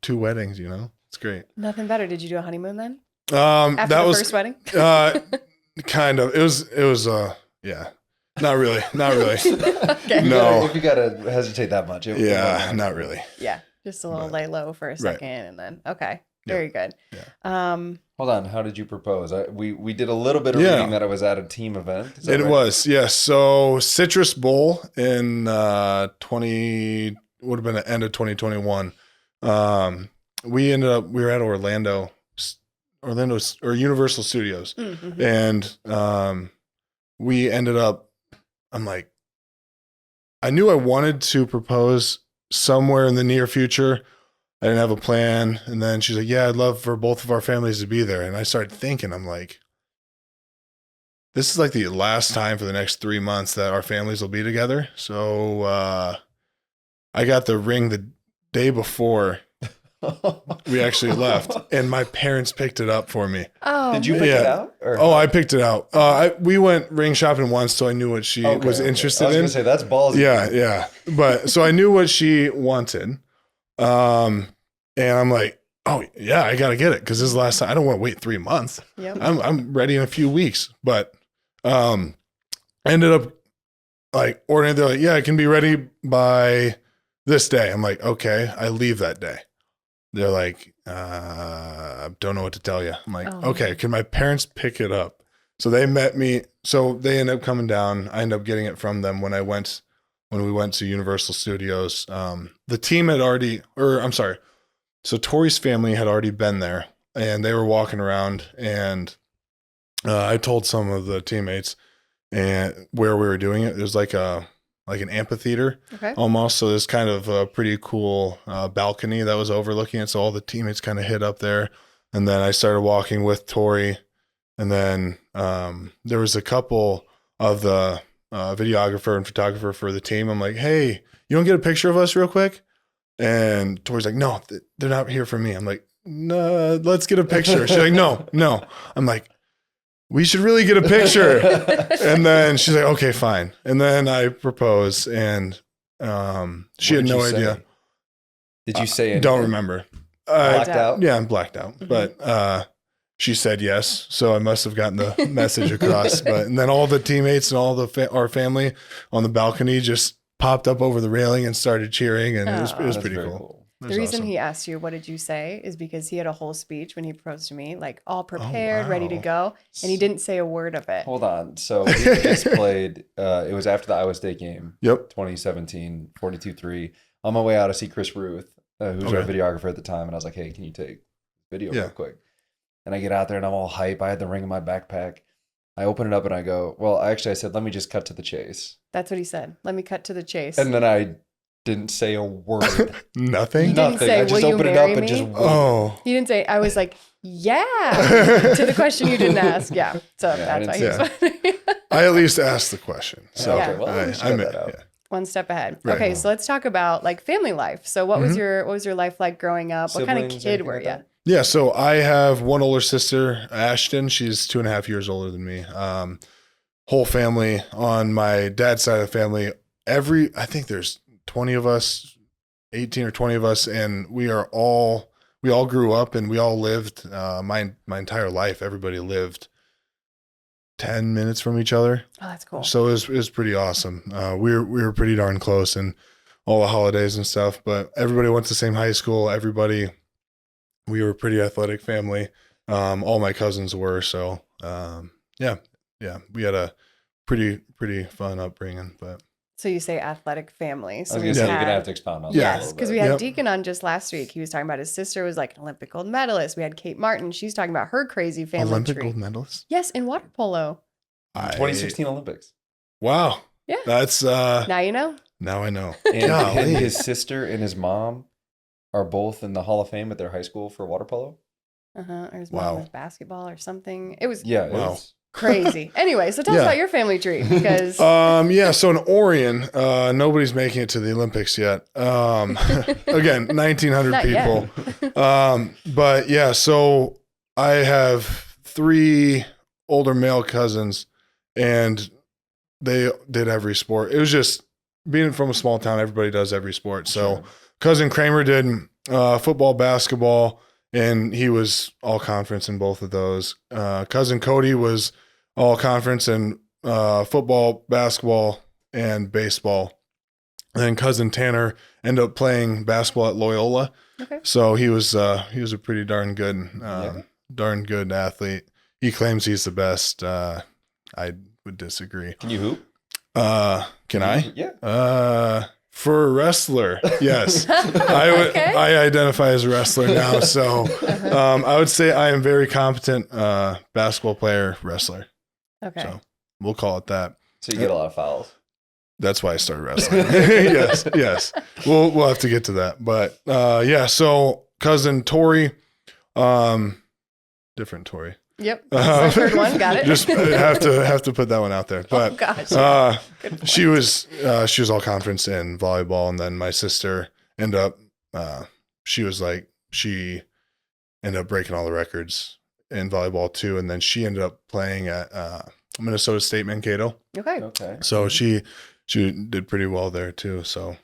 [SPEAKER 4] 2 weddings, it's great.
[SPEAKER 1] Nothing better. Did you do a honeymoon then? After
[SPEAKER 4] That
[SPEAKER 1] the
[SPEAKER 4] was
[SPEAKER 1] first wedding?
[SPEAKER 4] kind of, it was, yeah, not really.
[SPEAKER 1] Okay.
[SPEAKER 4] No.
[SPEAKER 2] If you gotta hesitate that much.
[SPEAKER 4] Yeah, not really.
[SPEAKER 1] Yeah. Just a little
[SPEAKER 4] But-
[SPEAKER 1] lay low for a second and then, okay.
[SPEAKER 4] Yeah.
[SPEAKER 1] Very good.
[SPEAKER 4] Yeah.
[SPEAKER 2] Hold on. How did you propose? We did a little bit of
[SPEAKER 4] Yeah.
[SPEAKER 2] reading that it was at a team event. Is that
[SPEAKER 4] It
[SPEAKER 2] right?
[SPEAKER 4] was, yes. So Citrus Bowl in would have been the end of 2021. We were at Orlando or Universal Studios,
[SPEAKER 1] Mm-hmm.
[SPEAKER 4] and we ended up. I'm like, I knew I wanted to propose somewhere in the near future. I didn't have a plan, and then she's like, "Yeah, I'd love for both of our families to be there." And I started thinking, I'm like, this is like the last time for the next 3 months that our families will be together. So I got the ring the day before we actually left, and my parents picked it up for me.
[SPEAKER 1] Oh,
[SPEAKER 2] Did you pick it out? Or
[SPEAKER 4] Oh, I picked it out. We went ring shopping once, so I knew what she was interested
[SPEAKER 2] I was
[SPEAKER 4] in.
[SPEAKER 2] gonna say that's ballsy.
[SPEAKER 4] Yeah. But so I knew what she wanted. And I'm like, oh yeah, I gotta get it because this is the last time. I don't want to wait 3 months.
[SPEAKER 1] Yep.
[SPEAKER 4] I'm ready in a few weeks. But I ended up like ordering. They're like, yeah, it can be ready by this day. I'm like, okay. I leave that day. They're like, don't know what to tell you. I'm like,
[SPEAKER 1] Oh.
[SPEAKER 4] okay, can my parents pick it up? So they met me. So they ended up coming down. I ended up getting it from them when we went to Universal Studios. The team had already, so Tori's family had already been there, and they were walking around, and I told some of the teammates and where we were doing it. It was like an amphitheater
[SPEAKER 1] Okay.
[SPEAKER 4] almost. So there's kind of a pretty cool balcony that was overlooking it. So all the teammates kind of hid up there, and then I started walking with Tori, and then there was a couple of the videographer and photographer for the team. I'm like, hey, you want to get a picture of us real quick? And Tori's like, no, they're not here for me. I'm like, no, let's get a picture. She's like, no. I'm like, we should really get a picture. And then she's like, okay, fine. And then I propose, and she
[SPEAKER 2] What
[SPEAKER 4] had
[SPEAKER 2] did
[SPEAKER 4] no
[SPEAKER 2] you say?
[SPEAKER 4] idea.
[SPEAKER 2] Did you say anything?
[SPEAKER 4] Don't remember.
[SPEAKER 2] Blacked out?
[SPEAKER 4] Yeah, I'm blacked out.
[SPEAKER 1] Mhm.
[SPEAKER 4] But she said yes, so I must have gotten the message across. And then all the teammates and all our family on the balcony just popped up over the railing and started cheering, and it was
[SPEAKER 2] That's
[SPEAKER 4] pretty
[SPEAKER 2] very
[SPEAKER 4] cool. It
[SPEAKER 1] The
[SPEAKER 4] was
[SPEAKER 1] reason
[SPEAKER 4] awesome.
[SPEAKER 1] he asked you, what did you say, is because he had a whole speech when he proposed to me, like all prepared, ready to
[SPEAKER 4] wow.
[SPEAKER 1] go. And he didn't say a word of it.
[SPEAKER 2] Hold on. So we just played. It was after the Iowa State game,
[SPEAKER 4] Yep.
[SPEAKER 2] 2017, 42-3. On my way out to see Chris Ruth, who's our
[SPEAKER 4] Okay.
[SPEAKER 2] videographer at the time, and I was like, "Hey, can you take video
[SPEAKER 4] Yeah.
[SPEAKER 2] real quick?" And I get out there and I'm all hype. I had the ring in my backpack, I open it up and I go, well, actually, I said, let me just cut to the chase.
[SPEAKER 1] That's what he said. Let me cut to the chase.
[SPEAKER 2] And then I didn't say a word.
[SPEAKER 4] Nothing.
[SPEAKER 1] You didn't
[SPEAKER 2] Nothing.
[SPEAKER 1] say,
[SPEAKER 2] I just
[SPEAKER 1] "Will you
[SPEAKER 2] opened it
[SPEAKER 1] marry
[SPEAKER 2] up and
[SPEAKER 1] me?"
[SPEAKER 2] just waited.
[SPEAKER 4] Oh,
[SPEAKER 1] He didn't say, I was like, yeah, to the question you didn't ask. Yeah. So
[SPEAKER 2] I
[SPEAKER 1] that's why
[SPEAKER 2] didn't
[SPEAKER 1] he was funny.
[SPEAKER 4] I at least asked the question. So
[SPEAKER 1] Yeah.
[SPEAKER 2] Okay, well, we should
[SPEAKER 4] I
[SPEAKER 2] cut
[SPEAKER 4] meant,
[SPEAKER 2] that out.
[SPEAKER 4] yeah.
[SPEAKER 1] One step ahead.
[SPEAKER 4] Right.
[SPEAKER 1] Okay, so let's talk about like family life. So what was your life like growing up? What kind of
[SPEAKER 2] Siblings,
[SPEAKER 1] kid
[SPEAKER 2] anything
[SPEAKER 1] were
[SPEAKER 2] like
[SPEAKER 1] you?
[SPEAKER 2] that?
[SPEAKER 4] Yeah, so I have one older sister, Ashton. She's 2.5 years older than me. Whole family on my dad's side of the family. I think there's 20 of us, 18 or 20 of us, and we all grew up and we all lived my entire life. Everybody lived 10 minutes from each other.
[SPEAKER 1] Oh, that's cool.
[SPEAKER 4] So it was pretty awesome. We were pretty darn close and all the holidays and stuff, but everybody went to the same high school. We were a pretty athletic family. All my cousins were. So, yeah, we had a pretty fun upbringing, but
[SPEAKER 1] So you say athletic family.
[SPEAKER 2] I
[SPEAKER 1] So
[SPEAKER 2] was
[SPEAKER 1] we
[SPEAKER 2] going to say, you're
[SPEAKER 1] had-
[SPEAKER 2] going to have to expound on that.
[SPEAKER 4] Yeah.
[SPEAKER 2] a
[SPEAKER 1] Yes,
[SPEAKER 2] little
[SPEAKER 1] because
[SPEAKER 2] bit.
[SPEAKER 1] we had
[SPEAKER 4] Yep.
[SPEAKER 1] Deacon on just last week. He was talking about his sister was like an Olympic gold medalist. We had Kate Martin. She's talking about her crazy family
[SPEAKER 4] Olympic
[SPEAKER 1] tree.
[SPEAKER 4] gold medalist.
[SPEAKER 1] Yes, in water polo.
[SPEAKER 2] 2016 Olympics.
[SPEAKER 4] Wow.
[SPEAKER 1] Yeah.
[SPEAKER 4] That's
[SPEAKER 1] Now you know.
[SPEAKER 4] now I know.
[SPEAKER 2] And
[SPEAKER 4] Golly.
[SPEAKER 2] his sister and his mom are both in the Hall of Fame at their high school for water polo.
[SPEAKER 1] Or his
[SPEAKER 4] Wow.
[SPEAKER 1] mom was basketball or something. It was
[SPEAKER 2] Yeah.
[SPEAKER 4] Wow.
[SPEAKER 2] It's,
[SPEAKER 1] crazy. Anyway, so tell us
[SPEAKER 4] Yeah.
[SPEAKER 1] about your family tree because
[SPEAKER 4] Yeah, so in Orion, nobody's making it to the Olympics yet. Again, 1,900
[SPEAKER 1] Not
[SPEAKER 4] people.
[SPEAKER 1] yet.
[SPEAKER 4] But yeah, so I have 3 older male cousins and they did every sport. It was just being from a small town, everybody does every sport. So
[SPEAKER 2] Sure.
[SPEAKER 4] cousin Kramer did football, basketball, and he was all conference in both of those. Cousin Cody was all conference in football, basketball, and baseball. And then cousin Tanner ended up playing basketball at Loyola.
[SPEAKER 1] Okay.
[SPEAKER 4] So he was a pretty darn good
[SPEAKER 2] Yeah.
[SPEAKER 4] athlete. He claims he's the best. I would disagree.
[SPEAKER 2] Can you hoop?
[SPEAKER 4] Can I?
[SPEAKER 2] Yeah.
[SPEAKER 4] For a wrestler, yes. I identify as a wrestler now. So I would say I am very competent basketball player, wrestler.
[SPEAKER 1] Okay.
[SPEAKER 4] So we'll call it that.
[SPEAKER 2] So you get a lot of fouls.
[SPEAKER 4] That's why I started wrestling. Yes. We'll have to get to that. But yeah, so cousin Tori, different Tori.
[SPEAKER 1] Yep. I heard one. Got it.
[SPEAKER 4] Just have to put that one out there. But
[SPEAKER 1] oh, gosh. Good point.
[SPEAKER 4] she was all conference in volleyball, and then my sister ended up she ended up breaking all the records in volleyball too, and then she ended up playing at Minnesota State Mankato.
[SPEAKER 1] Okay.
[SPEAKER 2] Okay.
[SPEAKER 4] So she did pretty well there too. So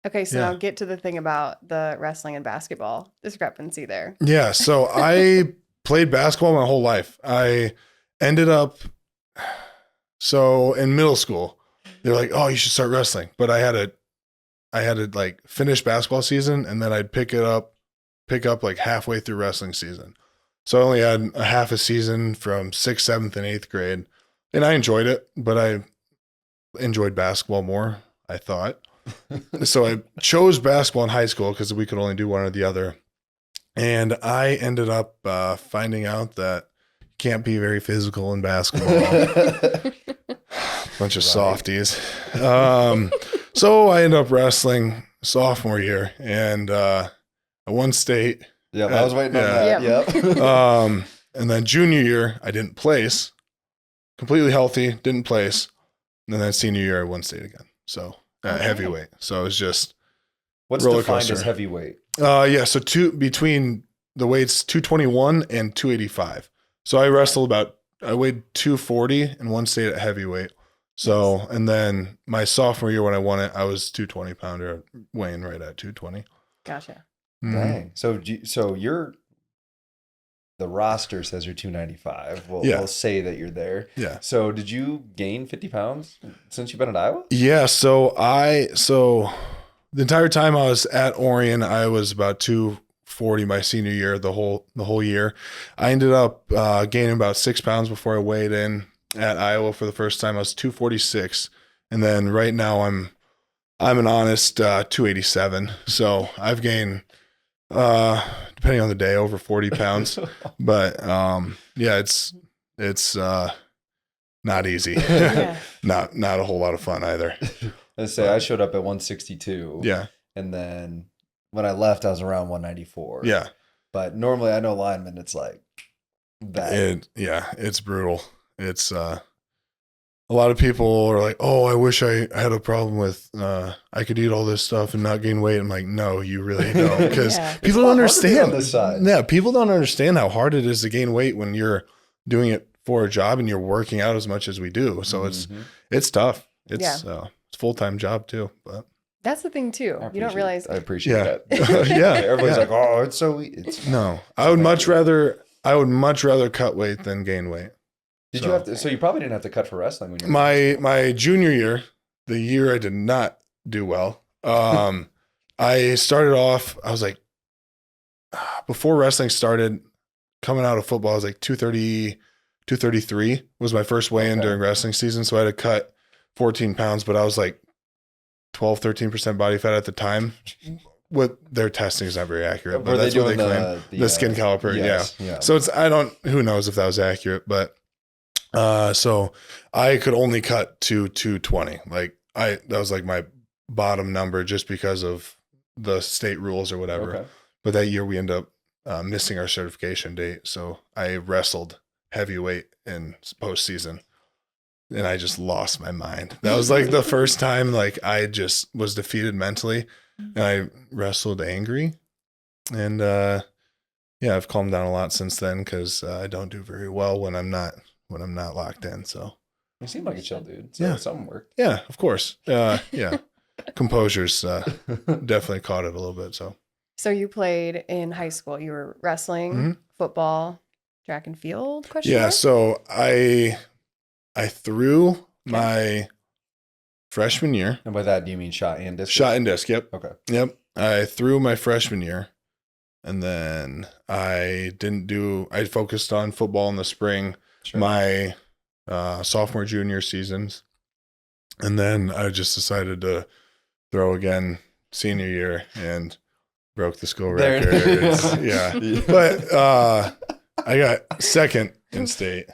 [SPEAKER 1] Okay. So
[SPEAKER 4] Yeah.
[SPEAKER 1] now get to the thing about the wrestling and basketball discrepancy there.
[SPEAKER 4] yeah, so I played basketball my whole life. I ended up in middle school. They're like, "Oh, you should start wrestling," but I had to like finish basketball season, and then I'd pick up like halfway through wrestling season. So I only had a half a season from 6th, 7th, and 8th grade, and I enjoyed it, but I enjoyed basketball more, I thought. So I chose basketball in high school because we could only do one or the other. And I ended up finding out that you can't be very physical in basketball. Bunch of softies. So I ended up wrestling sophomore year, and I won state.
[SPEAKER 2] Yeah, I was waiting on that.
[SPEAKER 1] Yep.
[SPEAKER 2] Yep.
[SPEAKER 4] And then junior year, I didn't place. Completely healthy, didn't place. And then senior year, I won state again. So
[SPEAKER 1] Okay.
[SPEAKER 4] heavyweight. So it was just
[SPEAKER 2] What's
[SPEAKER 4] roller
[SPEAKER 2] defined
[SPEAKER 4] coaster.
[SPEAKER 2] as heavyweight?
[SPEAKER 4] yeah. So between the weights 221 and 285. So I weighed 240 and won state at heavyweight. So, and then my sophomore year when I won it, I was 220 pounder, weighing right at 220.
[SPEAKER 1] Gotcha.
[SPEAKER 4] Mhm.
[SPEAKER 2] Dang. So you're the roster says you're 295.
[SPEAKER 4] Yeah.
[SPEAKER 2] We'll say that you're there.
[SPEAKER 4] Yeah.
[SPEAKER 2] So did you gain 50 pounds since you've been at Iowa?
[SPEAKER 4] Yeah. So the entire time I was at Orion, I was about 240 my senior year, the whole year. I ended up gaining about 6 pounds before I weighed in at Iowa for the first time. I was 246. And then right now I'm an honest 287. So I've gained, depending on the day, over 40 pounds. But yeah, it's not easy.
[SPEAKER 1] Yeah.
[SPEAKER 4] not a whole lot of fun either.
[SPEAKER 2] Let's say I showed up at 162.
[SPEAKER 4] Yeah.
[SPEAKER 2] And then when I left, I was around 194.
[SPEAKER 4] Yeah.
[SPEAKER 2] But normally I know linemen, it's like that.
[SPEAKER 4] It's brutal. It's a lot of people are like, oh, I wish I had a problem with I could eat all this stuff and not gain weight. I'm like, no, you really don't, because people don't understand.
[SPEAKER 2] On this side.
[SPEAKER 4] Yeah, people don't understand how hard it is to gain weight when you're doing it for a job and you're working out as much as we do. So it's tough. It's it's a full-time job too. But
[SPEAKER 1] that's the thing too. You don't realize.
[SPEAKER 2] I appreciate that. Everybody's like, oh, it's so it's
[SPEAKER 4] no. I would much rather cut weight than gain weight.
[SPEAKER 2] Did you have to? So you probably didn't have to cut for wrestling when you were
[SPEAKER 4] my junior year, the year I did not do well. I started off. I was like, before wrestling started, coming out of football, I was like 230, 233 was my first weigh-in during wrestling season. So I had to cut 14 pounds, but I was like 12, 13% body fat at the time. What their testing is not very accurate, but that's what they claim. The skin caliper, yeah. So who knows if that was accurate, but. So I could only cut to 220. Like that was like my bottom number just because of the state rules or whatever. Okay. But that year we ended up missing our certification date. So I wrestled heavyweight in postseason and I just lost my mind. That was like the first time like I just was defeated mentally and I wrestled angry and, I've calmed down a lot since then because I don't do very well when I'm not locked in. So
[SPEAKER 2] you seem like a chill dude. So something worked.
[SPEAKER 4] Yeah, of course. Composure's definitely caught it a little bit. So
[SPEAKER 1] you played in high school. You were wrestling, football, track and field?
[SPEAKER 4] So I threw my freshman year.
[SPEAKER 2] And by that, do you mean shot and disc?
[SPEAKER 4] Shot and disc, yep.
[SPEAKER 2] Okay.
[SPEAKER 4] Yep. I threw my freshman year. And then I focused on football in the spring. Sure. My sophomore, junior seasons. And then I just decided to throw again senior year and broke the school record. Yeah. But I got second in state.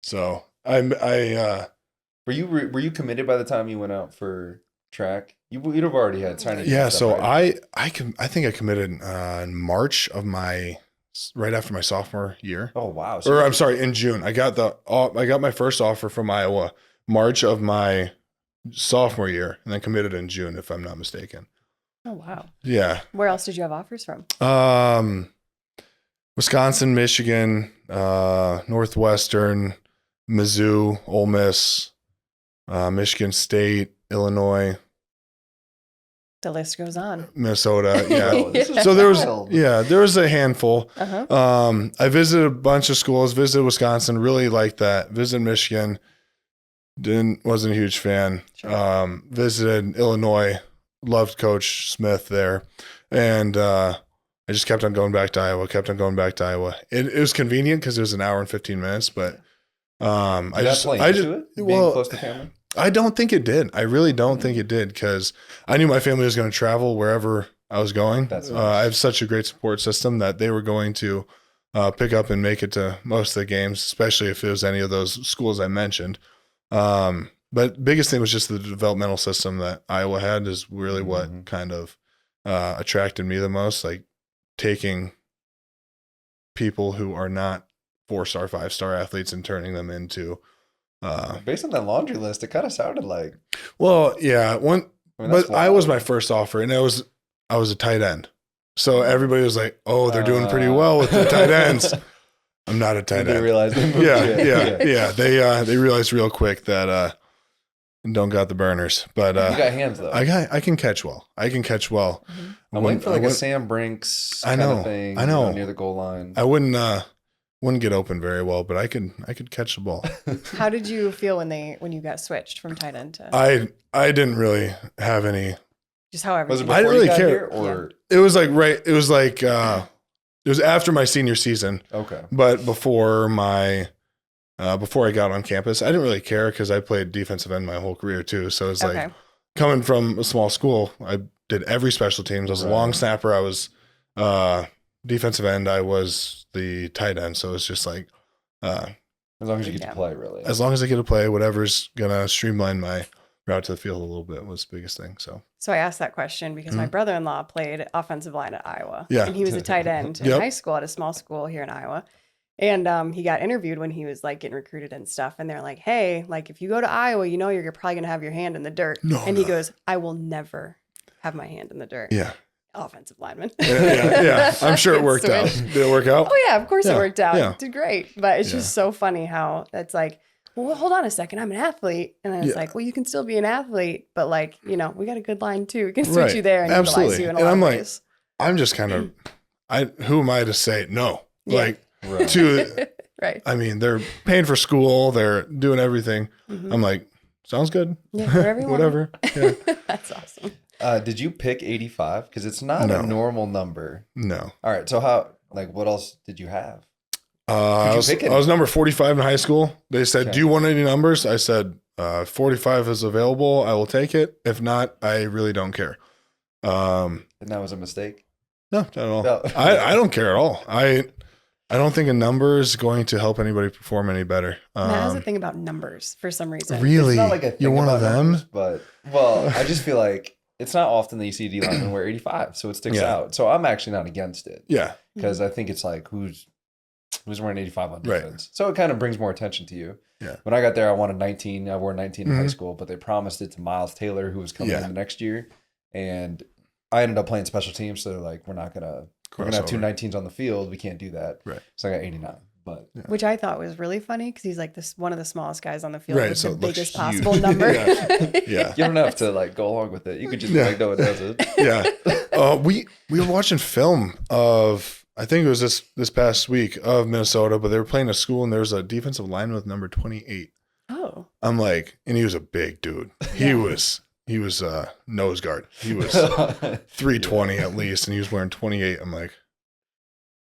[SPEAKER 4] So
[SPEAKER 2] were you committed by the time you went out for track? You'd have already had signed.
[SPEAKER 4] Yeah, so right? I think I committed in March of right after my sophomore year.
[SPEAKER 2] Oh wow!
[SPEAKER 4] I'm sorry, in June. I got my first offer from Iowa March of my sophomore year, and then committed in June, if I'm not mistaken.
[SPEAKER 1] Oh wow!
[SPEAKER 4] Yeah.
[SPEAKER 1] Where else did you have offers from?
[SPEAKER 4] Wisconsin, Michigan, Northwestern, Mizzou, Ole Miss, Michigan State, Illinois.
[SPEAKER 1] The list goes on.
[SPEAKER 4] Minnesota, yeah. So there was a handful. I visited a bunch of schools, visited Wisconsin, really liked that. Visited Michigan, wasn't a huge fan. Sure. Visited Illinois, loved Coach Smith there. And I just kept on going back to Iowa, It was convenient because it was an hour and 15 minutes, but being close to family? I don't think it did. I really don't think it did because I knew my family was going to travel wherever I was going.
[SPEAKER 2] That's nice.
[SPEAKER 4] I have such a great support system that they were going to pick up and make it to most of the games, especially if it was any of those schools I mentioned. But biggest thing was just the developmental system that Iowa had is really what kind of attracted me the most, like taking people who are not 4-star, 5-star athletes and turning them into
[SPEAKER 2] based on that laundry list, it kind of sounded like.
[SPEAKER 4] Well, yeah, I was my first offer, and I was a tight end, so everybody was like, "Oh, they're doing pretty well with the tight ends." I'm not a tight end.
[SPEAKER 2] They realized they moved
[SPEAKER 4] yeah. They realized real quick that don't got the burners, but
[SPEAKER 2] you got hands though.
[SPEAKER 4] I can catch well.
[SPEAKER 2] Mm-hmm. I'm waiting for like a Sam Brinks kind of thing.
[SPEAKER 4] I know
[SPEAKER 2] near the goal line.
[SPEAKER 4] I wouldn't get open very well, but I could catch the ball.
[SPEAKER 1] How did you feel when you got switched from tight end to?
[SPEAKER 4] I didn't really have any.
[SPEAKER 1] Just however.
[SPEAKER 2] Was it
[SPEAKER 4] I didn't really care.
[SPEAKER 2] Here, or
[SPEAKER 4] it was like it was after my senior season.
[SPEAKER 2] Okay.
[SPEAKER 4] But before I got on campus, I didn't really care because I played defensive end my whole career too. So it's like coming from a small school, I did every special teams. I was a long snapper. I was defensive end. I was the tight end. So it's just like
[SPEAKER 2] As long as you get to play, really.
[SPEAKER 4] As long as I get to play, whatever's gonna streamline my route to the field a little bit was the biggest thing. So
[SPEAKER 1] I asked that question because my brother-in-law played offensive line at Iowa.
[SPEAKER 4] Yeah.
[SPEAKER 1] And he was a tight end in high school at a small school here in Iowa. And he got interviewed when he was like getting recruited and stuff. And they're like, hey, like if you go to Iowa, you know you're probably going to have your hand in the dirt. He goes, I will never have my hand in the dirt.
[SPEAKER 4] Yeah.
[SPEAKER 1] Offensive lineman.
[SPEAKER 4] Yeah. I'm sure it worked out. Did it work out?
[SPEAKER 1] Oh, yeah. Of course it worked out.
[SPEAKER 4] Yeah.
[SPEAKER 1] It did great. But it's just so funny how that's like, well, hold on a second. I'm an athlete. And then it's like, well, you can still be an athlete. But like, you know, we got a good line too. We can switch you there and utilize you in a lot of ways.
[SPEAKER 4] I'm just kind of, who am I to say no? Like,
[SPEAKER 1] right.
[SPEAKER 4] I mean, they're paying for school. They're doing everything. I'm like, sounds good.
[SPEAKER 1] Yeah,
[SPEAKER 4] whatever. Yeah.
[SPEAKER 1] That's awesome.
[SPEAKER 2] Did you pick 85? Because it's not a normal number.
[SPEAKER 4] No.
[SPEAKER 2] All right. So what else did you have?
[SPEAKER 4] I was number 45 in high school. They said, do you want any numbers? I said, 45 is available. I will take it. If not, I really don't care.
[SPEAKER 2] And that was a mistake?
[SPEAKER 4] No, not at all. No. I don't care at all. I don't think a number is going to help anybody perform any better.
[SPEAKER 1] Matt has a thing about numbers for some reason.
[SPEAKER 4] Really?
[SPEAKER 2] It's not like a thing
[SPEAKER 4] You're one of them?
[SPEAKER 2] Numbers, I just feel like it's not often that you see a D lineman wear 85, so it sticks out. So I'm actually not against it.
[SPEAKER 4] Yeah.
[SPEAKER 2] Because I think it's like, who's wearing 85 on defense? Right. So it kind of brings more attention to you.
[SPEAKER 4] Yeah.
[SPEAKER 2] When I got there, I wanted 19. I wore 19 in high school, but they promised it to Miles Taylor, who was coming in the next year. And I ended up playing special teams, so they're like, we're going to have two 19s on the field. We can't do that.
[SPEAKER 4] Right.
[SPEAKER 2] So I got 89. But
[SPEAKER 1] which I thought was really funny because he's like one of the smallest guys on the field with
[SPEAKER 4] so
[SPEAKER 1] the biggest possible number.
[SPEAKER 4] Yeah.
[SPEAKER 2] You don't have to like go along with it. You could just be like, no, it doesn't.
[SPEAKER 4] Yeah. We were watching film of, I think it was this past week, of Minnesota, but they were playing a school and there was a defensive lineman with number 28.
[SPEAKER 1] Oh.
[SPEAKER 4] I'm like, and he was a big dude. He was nose guard. He was 320 at least, and he was wearing 28. I'm like,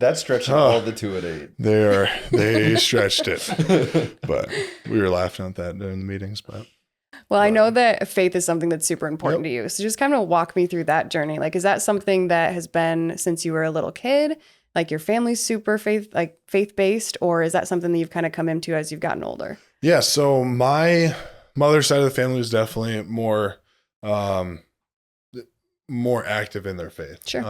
[SPEAKER 2] that's stretching all the 2 at 8.
[SPEAKER 4] They stretched it, but we were laughing at that during the meetings. But
[SPEAKER 1] I know that faith is something that's super important to you. So just kind of walk me through that journey. Like, is that something that has been since you were a little kid? Like your family's super faith-based, or is that something that you've kind of come into as you've gotten older?
[SPEAKER 4] Yeah. So my mother's side of the family is definitely more active in their faith.
[SPEAKER 1] Sure.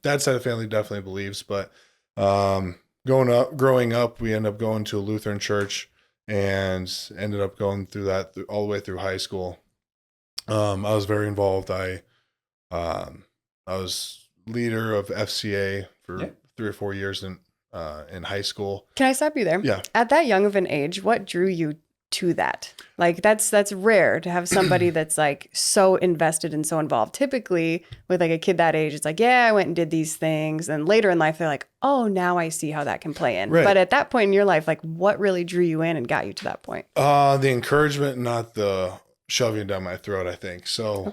[SPEAKER 4] Dad's side of the family definitely believes, but growing up, we ended up going to a Lutheran church and ended up going through that all the way through high school. I was very involved. I was leader of FCA for 3 or 4 years in high school.
[SPEAKER 1] Can I stop you there?
[SPEAKER 4] Yeah.
[SPEAKER 1] At that young of an age, what drew you to that? Like that's rare to have somebody that's like so invested and so involved. Typically with like a kid that age, it's like, yeah, I went and did these things. And later in life, they're like, oh, now I see how that can play in. Right. But at that point in your life, like what really drew you in and got you to that point?
[SPEAKER 4] The encouragement, not the shoving down my throat, I think. So,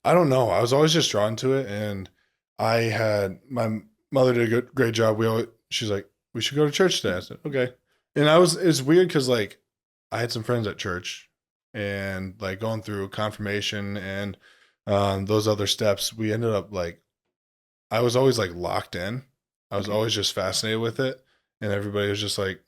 [SPEAKER 4] I don't know. I was always just drawn to it. And my mother did a great job. She's like, we should go to church today. I said, okay. And it's weird because like I had some friends at church and like going through confirmation and those other steps, we ended up like, I was always like locked in. I was always just fascinated with it. And everybody was just like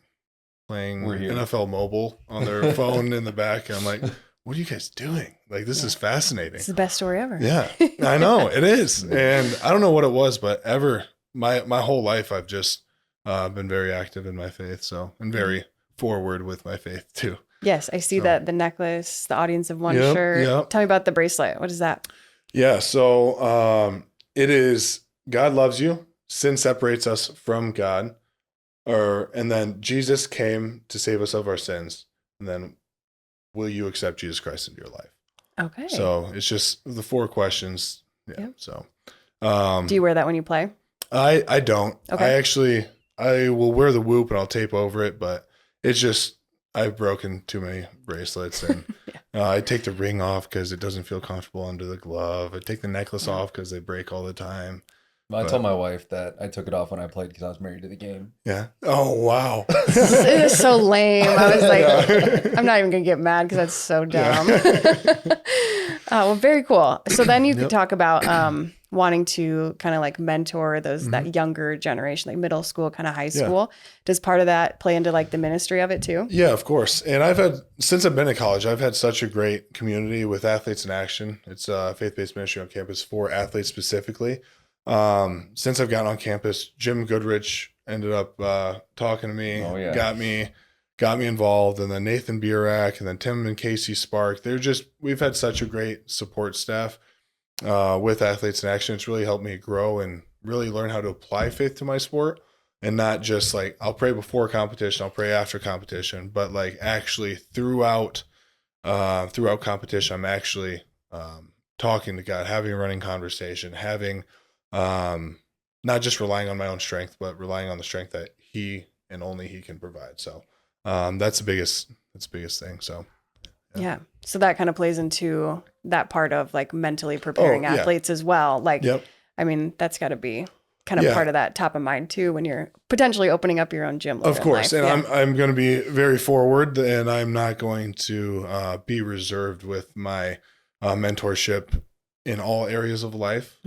[SPEAKER 4] playing NFL Mobile on their phone in the back. And I'm like, what are you guys doing? Like, this is fascinating.
[SPEAKER 1] It's the best story ever.
[SPEAKER 4] Yeah, I know it is. And I don't know what it was, but my whole life, I've just been very active in my faith. So, and very forward with my faith too.
[SPEAKER 1] Yes. I see that the necklace, the audience of one shirt.
[SPEAKER 4] Yep.
[SPEAKER 1] Tell me about the bracelet. What is that?
[SPEAKER 4] Yeah. So, it is God loves you. Sin separates us from God. And then Jesus came to save us of our sins. And then will you accept Jesus Christ into your life? Okay. So it's just the 4 questions. Yeah. Yep. So,
[SPEAKER 1] do you wear that when you play?
[SPEAKER 4] I don't.
[SPEAKER 1] Okay.
[SPEAKER 4] I will wear the whoop and I'll tape over it, but it's just, I've broken too many bracelets and I take the ring off because it doesn't feel comfortable under the glove. I take the necklace off because they break all the time.
[SPEAKER 2] I told my wife that I took it off when I played because I was married to the game.
[SPEAKER 4] Yeah. Oh, wow.
[SPEAKER 1] It is so lame. I was like, I'm not even going to get mad because that's so dumb. Well, very cool. So then you could talk about wanting to kind of like mentor that younger generation, like middle school, kind of high school. Does part of that play into like the ministry of it too?
[SPEAKER 4] Yeah, of course. And since I've been in college, I've had such a great community with Athletes in Action. It's a faith-based ministry on campus for athletes specifically. Since I've gotten on campus, Jim Goodrich ended up talking to me, got me involved, and then Nathan Burak, and then Tim and Casey Spark. We've had such a great support staff with Athletes in Action. It's really helped me grow and really learn how to apply faith to my sport, and not just like I'll pray before competition, I'll pray after competition, but like actually throughout competition, I'm actually talking to God, having a running conversation, having not just relying on my own strength, but relying on the strength that He and only He can provide. So that's the biggest thing. So
[SPEAKER 1] yeah. So that kind of plays into that part of like mentally preparing athletes as well. Like, I mean, that's got to be kind of part of that top of mind too when you're potentially opening up your own gym.
[SPEAKER 4] Of course. And I'm going to be very forward, and I'm not going to be reserved with my mentorship in all areas of life.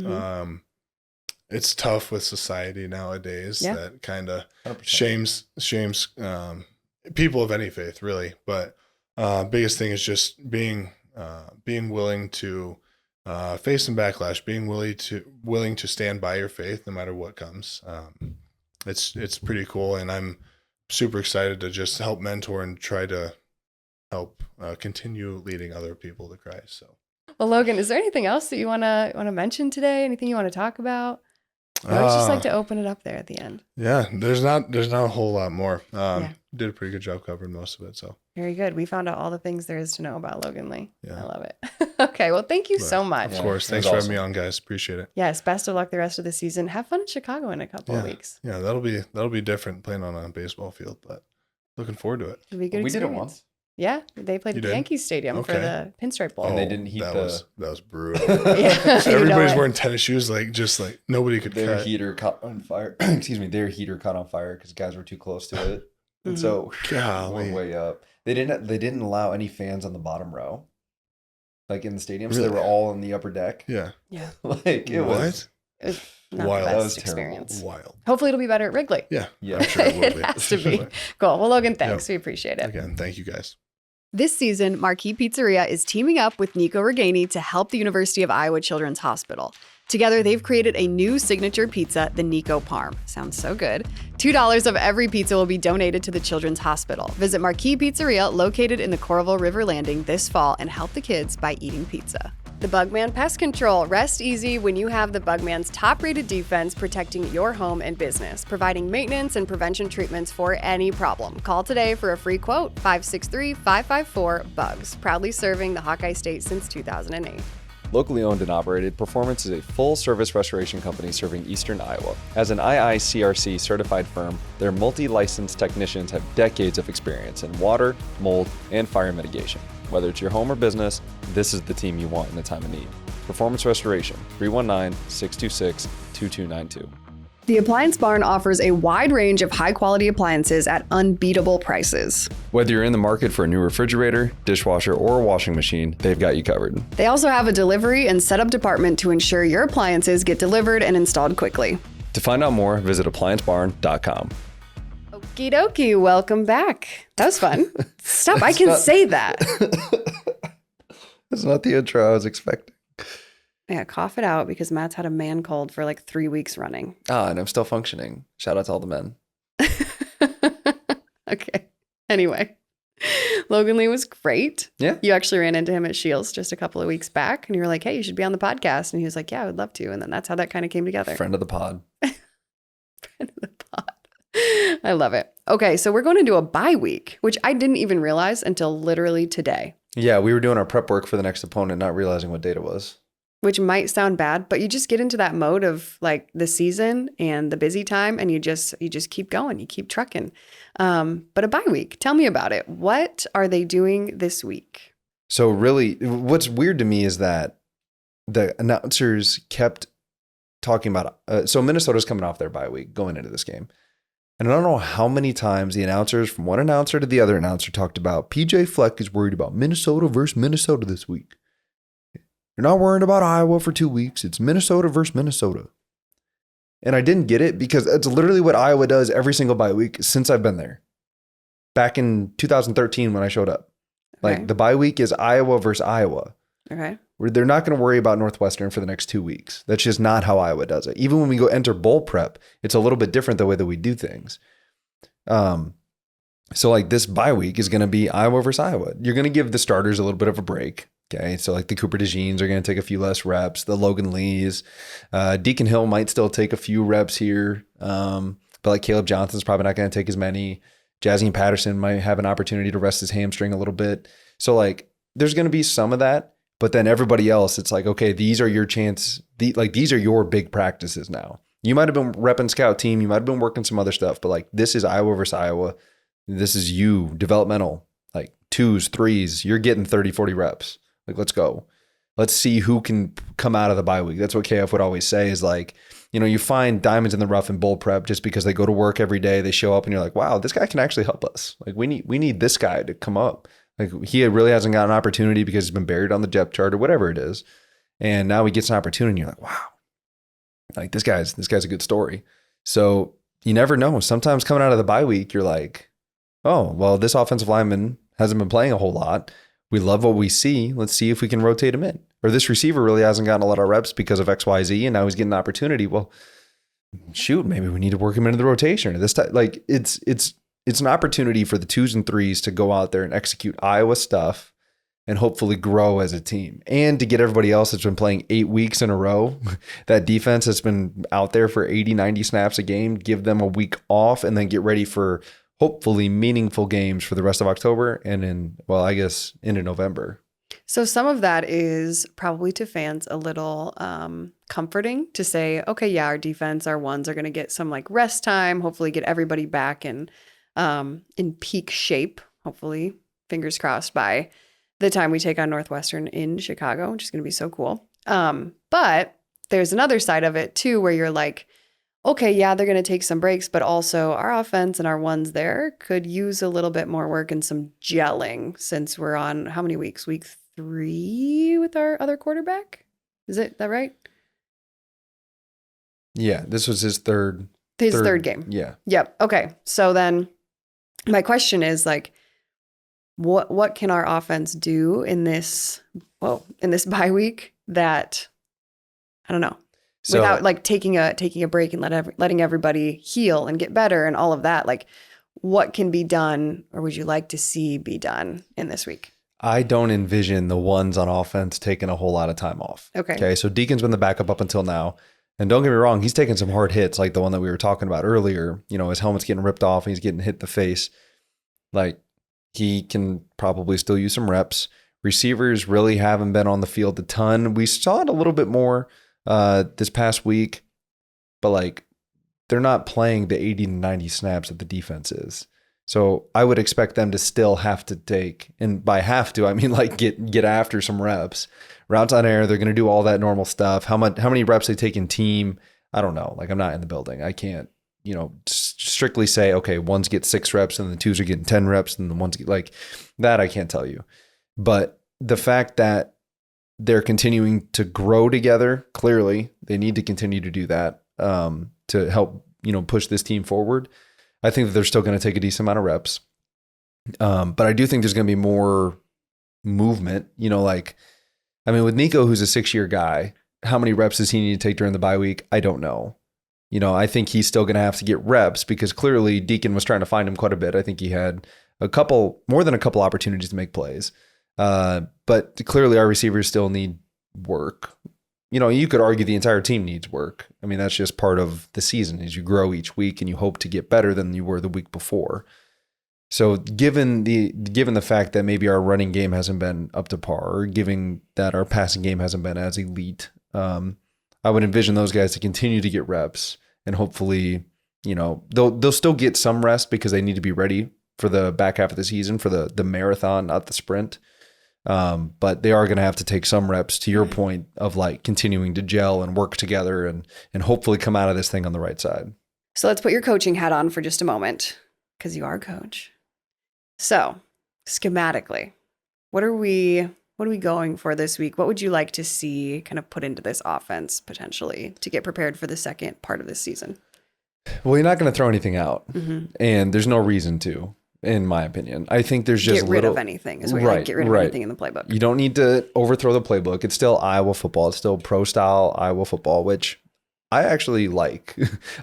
[SPEAKER 4] It's tough with society nowadays that kind of shames people of any faith, really. But biggest thing is just being willing to face some backlash, being willing to stand by your faith no matter what comes. It's pretty cool, and I'm super excited to just help mentor and try to help continue leading other people to Christ. So,
[SPEAKER 1] well, Logan, is there anything else that you want to mention today? Anything you want to talk about? I would just like to open it up there at the end.
[SPEAKER 4] Yeah, there's not a whole lot more. Did a pretty good job covering most of it. So
[SPEAKER 1] very good. We found out all the things there is to know about Logan Lee. Yeah. I love it. Okay, well, thank you so much.
[SPEAKER 4] Of course. Thanks for having me on, guys. Appreciate it.
[SPEAKER 1] Yes, best of luck the rest of the season. Have fun in Chicago in a couple of weeks.
[SPEAKER 4] Yeah, that'll be different playing on a baseball field, but looking forward to it.
[SPEAKER 1] It'll be a good experience.
[SPEAKER 2] We did it once.
[SPEAKER 1] Yeah, they played at the Yankees Stadium for the Pinstripe Bowl.
[SPEAKER 2] And they didn't heat
[SPEAKER 4] that was brutal.
[SPEAKER 1] Everybody's
[SPEAKER 4] wearing tennis shoes, just like nobody could
[SPEAKER 2] their
[SPEAKER 4] cut.
[SPEAKER 2] Heater caught on fire. Excuse me, their heater caught on fire because guys were too close to it. And so
[SPEAKER 4] Golly.
[SPEAKER 2] way up. They didn't allow any fans on the bottom row, like in the stadium. So they were all on the upper deck.
[SPEAKER 4] Yeah.
[SPEAKER 2] Like it was
[SPEAKER 1] not
[SPEAKER 4] wild.
[SPEAKER 1] the best
[SPEAKER 2] That was
[SPEAKER 1] experience.
[SPEAKER 4] Wild.
[SPEAKER 1] Hopefully it'll be better at Wrigley.
[SPEAKER 4] Yeah.
[SPEAKER 2] Yeah.
[SPEAKER 4] I'm sure it will be.
[SPEAKER 1] It has to be. Cool. Well, Logan, thanks. We appreciate it.
[SPEAKER 4] Again, thank you guys.
[SPEAKER 1] This season, Marquee Pizzeria is teaming up with Nico Reganey to help the University of Iowa Children's Hospital. Together, they've created a new signature pizza, the Nico Parm. Sounds so good. $2 of every pizza will be donated to the Children's Hospital. Visit Marquee Pizzeria, located in the Coralville River Landing, this fall and help the kids by eating pizza. The Bugman Pest Control. Rest easy when you have the Bugman's top-rated defense protecting your home and business, providing maintenance and prevention treatments for any problem. Call today for a free quote, 563-554-BUGS. Proudly serving the Hawkeye State since 2008.
[SPEAKER 2] Locally owned and operated, Performance is a full-service restoration company serving eastern Iowa. As an IICRC certified firm, their multi-licensed technicians have decades of experience in water, mold, and fire mitigation. Whether it's your home or business, this is the team you want in a time of need. Performance Restoration, 319-626-2292. The Appliance Barn offers a wide range of high-quality appliances at unbeatable prices. Whether you're in the market for a new refrigerator, dishwasher, or washing machine, they've got you covered. They also have a delivery and setup department to ensure your appliances get delivered and installed quickly. To find out more, visit appliancebarn.com. Okie dokie, welcome back. That was fun. Stop, I can say that. That's not the intro I was expecting. Yeah, cough it out because Matt's had a man cold for like 3 weeks running. And I'm still functioning. Shout out to all the men. Okay. Anyway, Logan Lee was great. Yeah. You actually ran into him at Shields just a couple of weeks back and you were like, hey, you should be on the podcast. And he was like, yeah, I would love to. And then that's how that kind of came together. Friend of the pod. Friend of the pod. I love it. Okay, so we're going to do a bye week, which I didn't even realize until literally today. Yeah, we were doing our prep work for the next opponent, not realizing what date it was. Which might sound bad, but you just get into that mode of like the season and the busy time and you just keep going, you keep trucking. But a bye week, tell me about it. What are they doing this week? So really, what's weird to me is that the announcers kept talking about, so Minnesota's coming off their bye week going into this game. And I don't know how many times the announcers from one announcer to the other announcer talked about PJ Fleck is worried about Minnesota versus Minnesota this week. You're not worried about Iowa for 2 weeks. It's Minnesota versus Minnesota. And I didn't get it because it's literally what Iowa does every single bye week since I've been there. Back in 2013 when I showed up.
[SPEAKER 1] Okay.
[SPEAKER 2] Like the bye week is Iowa versus Iowa.
[SPEAKER 1] Okay.
[SPEAKER 2] Where they're not going to worry about Northwestern for the next 2 weeks. That's just not how Iowa does it. Even when we go enter bowl prep, it's a little bit different the way that we do things. So like this bye week is going to be Iowa versus Iowa. You're going to give the starters a little bit of a break. Okay. So like the Cooper DeJeans are going to take a few less reps. The Logan Lees, Deacon Hill might still take a few reps here. But like Caleb Johnson's probably not going to take as many. Jazzy Patterson might have an opportunity to rest his hamstring a little bit. So like there's going to be some of that, but then everybody else, it's like, okay, these are your chance. These are your big practices now. You might've been repping scout team. You might've been working some other stuff, but like this is Iowa versus Iowa. This is you developmental, like 2s, 3s, you're getting 30, 40 reps. Like, let's go. Let's see who can come out of the bye week. That's what KF would always say is like, you find diamonds in the rough in bowl prep just because they go to work every day. They show up and you're like, wow, this guy can actually help us. Like we need this guy to come up. Like he really hasn't got an opportunity because he's been buried on the depth chart or whatever it is. And now he gets an opportunity and you're like, wow, like this guy's a good story. So you never know. Sometimes coming out of the bye week, you're like, oh, well, this offensive lineman hasn't been playing a whole lot. We love what we see. Let's see if we can rotate him in. Or this receiver really hasn't gotten a lot of reps because of XYZ, and now he's getting an opportunity. Well, shoot, maybe we need to work him into the rotation. This time, like it's an opportunity for the 2s and 3s to go out there and execute Iowa stuff and hopefully grow as a team. And to get everybody else that's been playing 8 weeks in a row, that defense that's been out there for 80, 90 snaps a game, give them a week off and then get ready for hopefully meaningful games for the rest of October and into November.
[SPEAKER 1] So some of that is probably to fans a little comforting to say, okay, yeah, our defense, our ones are going to get some like rest time, hopefully get everybody back in peak shape, hopefully, fingers crossed, by the time we take on Northwestern in Chicago, which is going to be so cool. But there's another side of it too, where you're like, okay, yeah, they're going to take some breaks, but also our offense and our ones there could use a little bit more work and some gelling since we're on how many weeks? Week 3 with our other quarterback? Is that right?
[SPEAKER 2] Yeah, this was his third
[SPEAKER 1] game.
[SPEAKER 2] Yeah.
[SPEAKER 1] Yep. Okay. So then my question is like, what can our offense do in this bye week that, I don't know, so, without like taking a break and letting everybody heal and get better and all of that? Like, what can be done, or would you like to see be done in this week?
[SPEAKER 2] I don't envision the ones on offense taking a whole lot of time off. Okay. So Deacon's been the backup up until now. And don't get me wrong, he's taken some hard hits like the one that we were talking about earlier. His helmet's getting ripped off and he's getting hit in the face. Like, he can probably still use some reps. Receivers really haven't been on the field a ton. We saw it a little bit more this past week, but like they're not playing the 80 to 90 snaps that the defense is. So I would expect them to still have to take, and by have to, I mean like get after some reps. Routes on air, they're going to do all that normal stuff. How many reps they take in team, I don't know. Like I'm not in the building. I can't, strictly say, okay, ones get 6 reps and the 2s are getting 10 reps and the ones get like that. I can't tell you. But the fact that they're continuing to grow together, clearly they need to continue to do that to help, push this team forward. I think that they're still going to take a decent amount of reps. But I do think there's going to be more movement, with Nico, who's a 6-year guy, how many reps does he need to take during the bye week? I don't know. I think he's still going to have to get reps because clearly Deacon was trying to find him quite a bit. I think he had more than a couple opportunities to make plays. But clearly our receivers still need work. You could argue the entire team needs work. I mean, that's just part of the season as you grow each week and you hope to get better than you were the week before. So given the fact that maybe our running game hasn't been up to par, or given that our passing game hasn't been as elite, I would envision those guys to continue to get reps and hopefully, they'll still get some rest because they need to be ready for the back half of the season, for the marathon, not the sprint. But they are going to have to take some reps, to your point of like continuing to gel and work together and hopefully come out of this thing on the right side.
[SPEAKER 1] So let's put your coaching hat on for just a moment, because you are a coach. So schematically, what are we What are we going for this week? What would you like to see kind of put into this offense potentially to get prepared for the second part of this season?
[SPEAKER 2] Well, you're not going to throw anything out,
[SPEAKER 1] Mm-hmm.
[SPEAKER 2] and there's no reason to, in my opinion. I think there's just
[SPEAKER 1] Get rid of anything is what you're like. Get rid of anything in the playbook.
[SPEAKER 2] You don't need to overthrow the playbook. It's still Iowa football. It's still pro style Iowa football, which I actually like.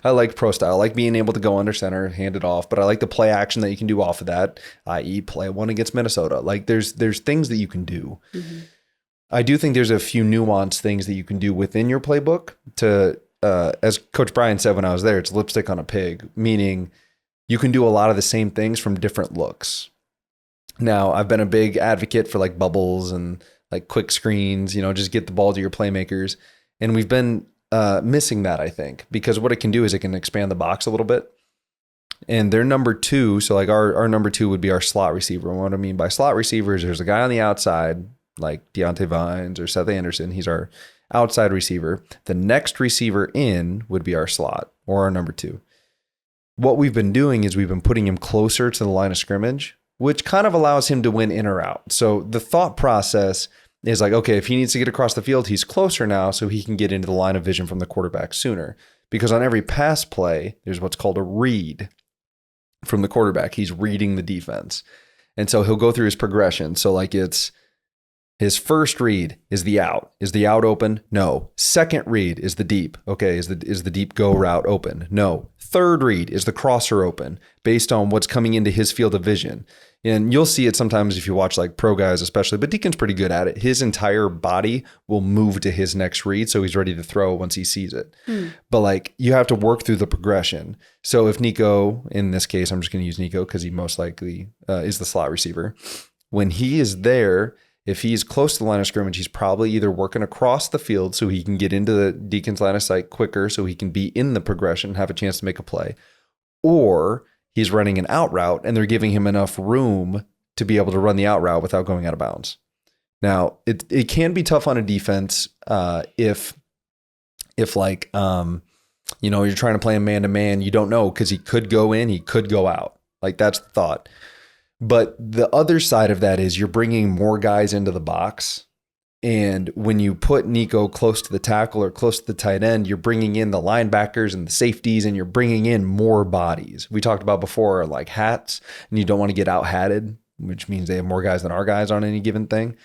[SPEAKER 2] I like pro style. I like being able to go under center, hand it off, but I like the play action that you can do off of that, i.e. play one against Minnesota. Like there's things that you can do.
[SPEAKER 1] Mm-hmm.
[SPEAKER 2] I do think there's a few nuanced things that you can do within your playbook to, as Coach Brian said when I was there, it's lipstick on a pig, meaning you can do a lot of the same things from different looks. Now, I've been a big advocate for like bubbles and like quick screens, just get the ball to your playmakers. And we've been missing that, I think, because what it can do is it can expand the box a little bit. And their number two, so like our number two would be our slot receiver. And what I mean by slot receiver is there's a guy on the outside, like Deontay Vines or Seth Anderson. He's our outside receiver. The next receiver in would be our slot or our number two. What we've been doing is we've been putting him closer to the line of scrimmage, which kind of allows him to win in or out. So the thought process is like, okay, if he needs to get across the field, he's closer now so he can get into the line of vision from the quarterback sooner. Because on every pass play, there's what's called a read from the quarterback. He's reading the defense. And so he'll go through his progression. So like it's his first read is the out. Is the out open? No. Second read is the deep. Okay, is the deep go route open? No. Third read is the crosser open based on what's coming into his field of vision. And you'll see it sometimes if you watch like pro guys especially, but Deacon's pretty good at it. His entire body will move to his next read so he's ready to throw once he sees it. But like you have to work through the progression. So if Nico, in this case, I'm just going to use Nico because he most likely is the slot receiver. When he is there, if he's close to the line of scrimmage, he's probably either working across the field so he can get into the Deacon's line of sight quicker so he can be in the progression, have a chance to make a play, or he's running an out route and they're giving him enough room to be able to run the out route without going out of bounds. Now, it can be tough on a defense if like, you're trying to play him man-to-man, you don't know because he could go in, he could go out. Like that's the thought. But the other side of that is you're bringing more guys into the box. And when you put Nico close to the tackle or close to the tight end, you're bringing in the linebackers and the safeties, and you're bringing in more bodies. We talked about before, like hats, and you don't want to get out hatted, which means they have more guys than our guys on any given thing.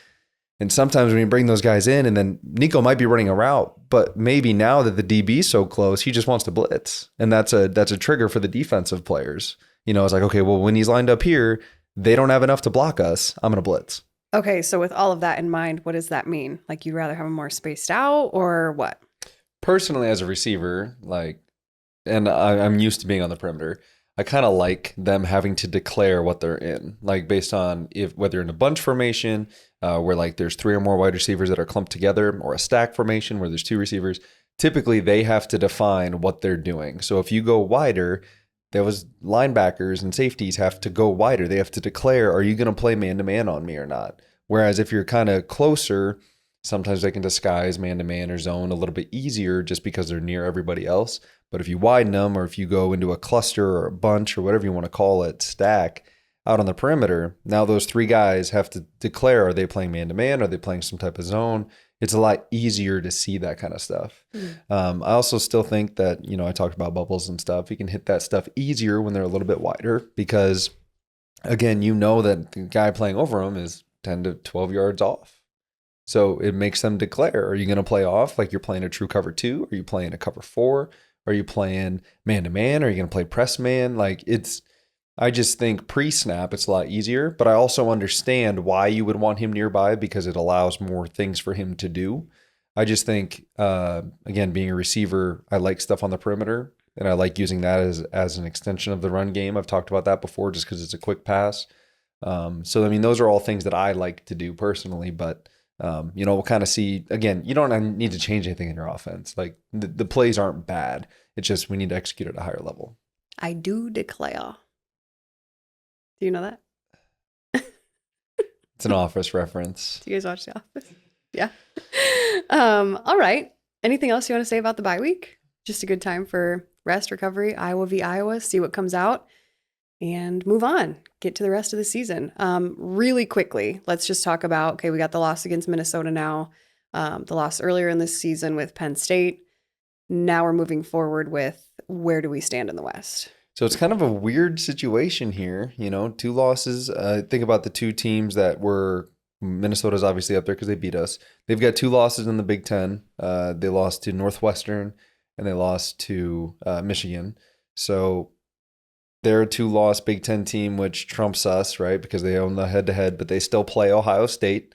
[SPEAKER 2] And sometimes when you bring those guys in, and then Nico might be running a route, but maybe now that the DB is so close, he just wants to blitz. And that's a trigger for the defensive players. It's like, okay, well, when he's lined up here, they don't have enough to block us. I'm going to blitz.
[SPEAKER 1] Okay, so with all of that in mind, what does that mean? Like you'd rather have them more spaced out or what?
[SPEAKER 2] Personally, as a receiver, and I'm used to being on the perimeter, I kind of like them having to declare what they're in, like based on whether in a bunch formation, where like there's three or more wide receivers that are clumped together, or a stack formation where there's two receivers. Typically, they have to define what they're doing. So if you go wider, those linebackers and safeties have to go wider. They have to declare, are you going to play man-to-man on me or not? Whereas if you're kind of closer, sometimes they can disguise man-to-man or zone a little bit easier just because they're near everybody else. But if you widen them, or if you go into a cluster or a bunch or whatever you want to call it, stack out on the perimeter, now those three guys have to declare, are they playing man-to-man? Are they playing some type of zone? It's a lot easier to see that kind of stuff. I also still think that, I talked about bubbles and stuff. You can hit that stuff easier when they're a little bit wider because, again, that the guy playing over them is 10 to 12 yards off. So it makes them declare, are you going to play off like you're playing a true cover 2? Are you playing a cover 4? Are you playing man-to-man? Are you going to play press man? I just think pre-snap, it's a lot easier, but I also understand why you would want him nearby because it allows more things for him to do. I just think, again, being a receiver, I like stuff on the perimeter, and I like using that as an extension of the run game. I've talked about that before just because it's a quick pass. Those are all things that I like to do personally, but, we'll kind of see, again, you don't need to change anything in your offense. Like the plays aren't bad. It's just we need to execute at a higher level.
[SPEAKER 1] I do declare. Do you know that?
[SPEAKER 2] It's an Office reference.
[SPEAKER 1] Do you guys watch The Office? Yeah. All right. Anything else you want to say about the bye week? Just a good time for rest, recovery, Iowa v. Iowa, see what comes out. and move on, get to the rest of the season. Really quickly, let's just talk about, okay, we got the loss against Minnesota now, the loss earlier in this season with Penn State. Now we're moving forward with where do we stand in the West?
[SPEAKER 2] So it's kind of a weird situation here, 2 losses. Think about the 2 teams that were, Minnesota's obviously up there because they beat us. They've got 2 losses in the Big Ten. They lost to Northwestern and they lost to Michigan. So they're a 2-loss Big Ten team, which trumps us, right? Because they own the head-to-head, but they still play Ohio State.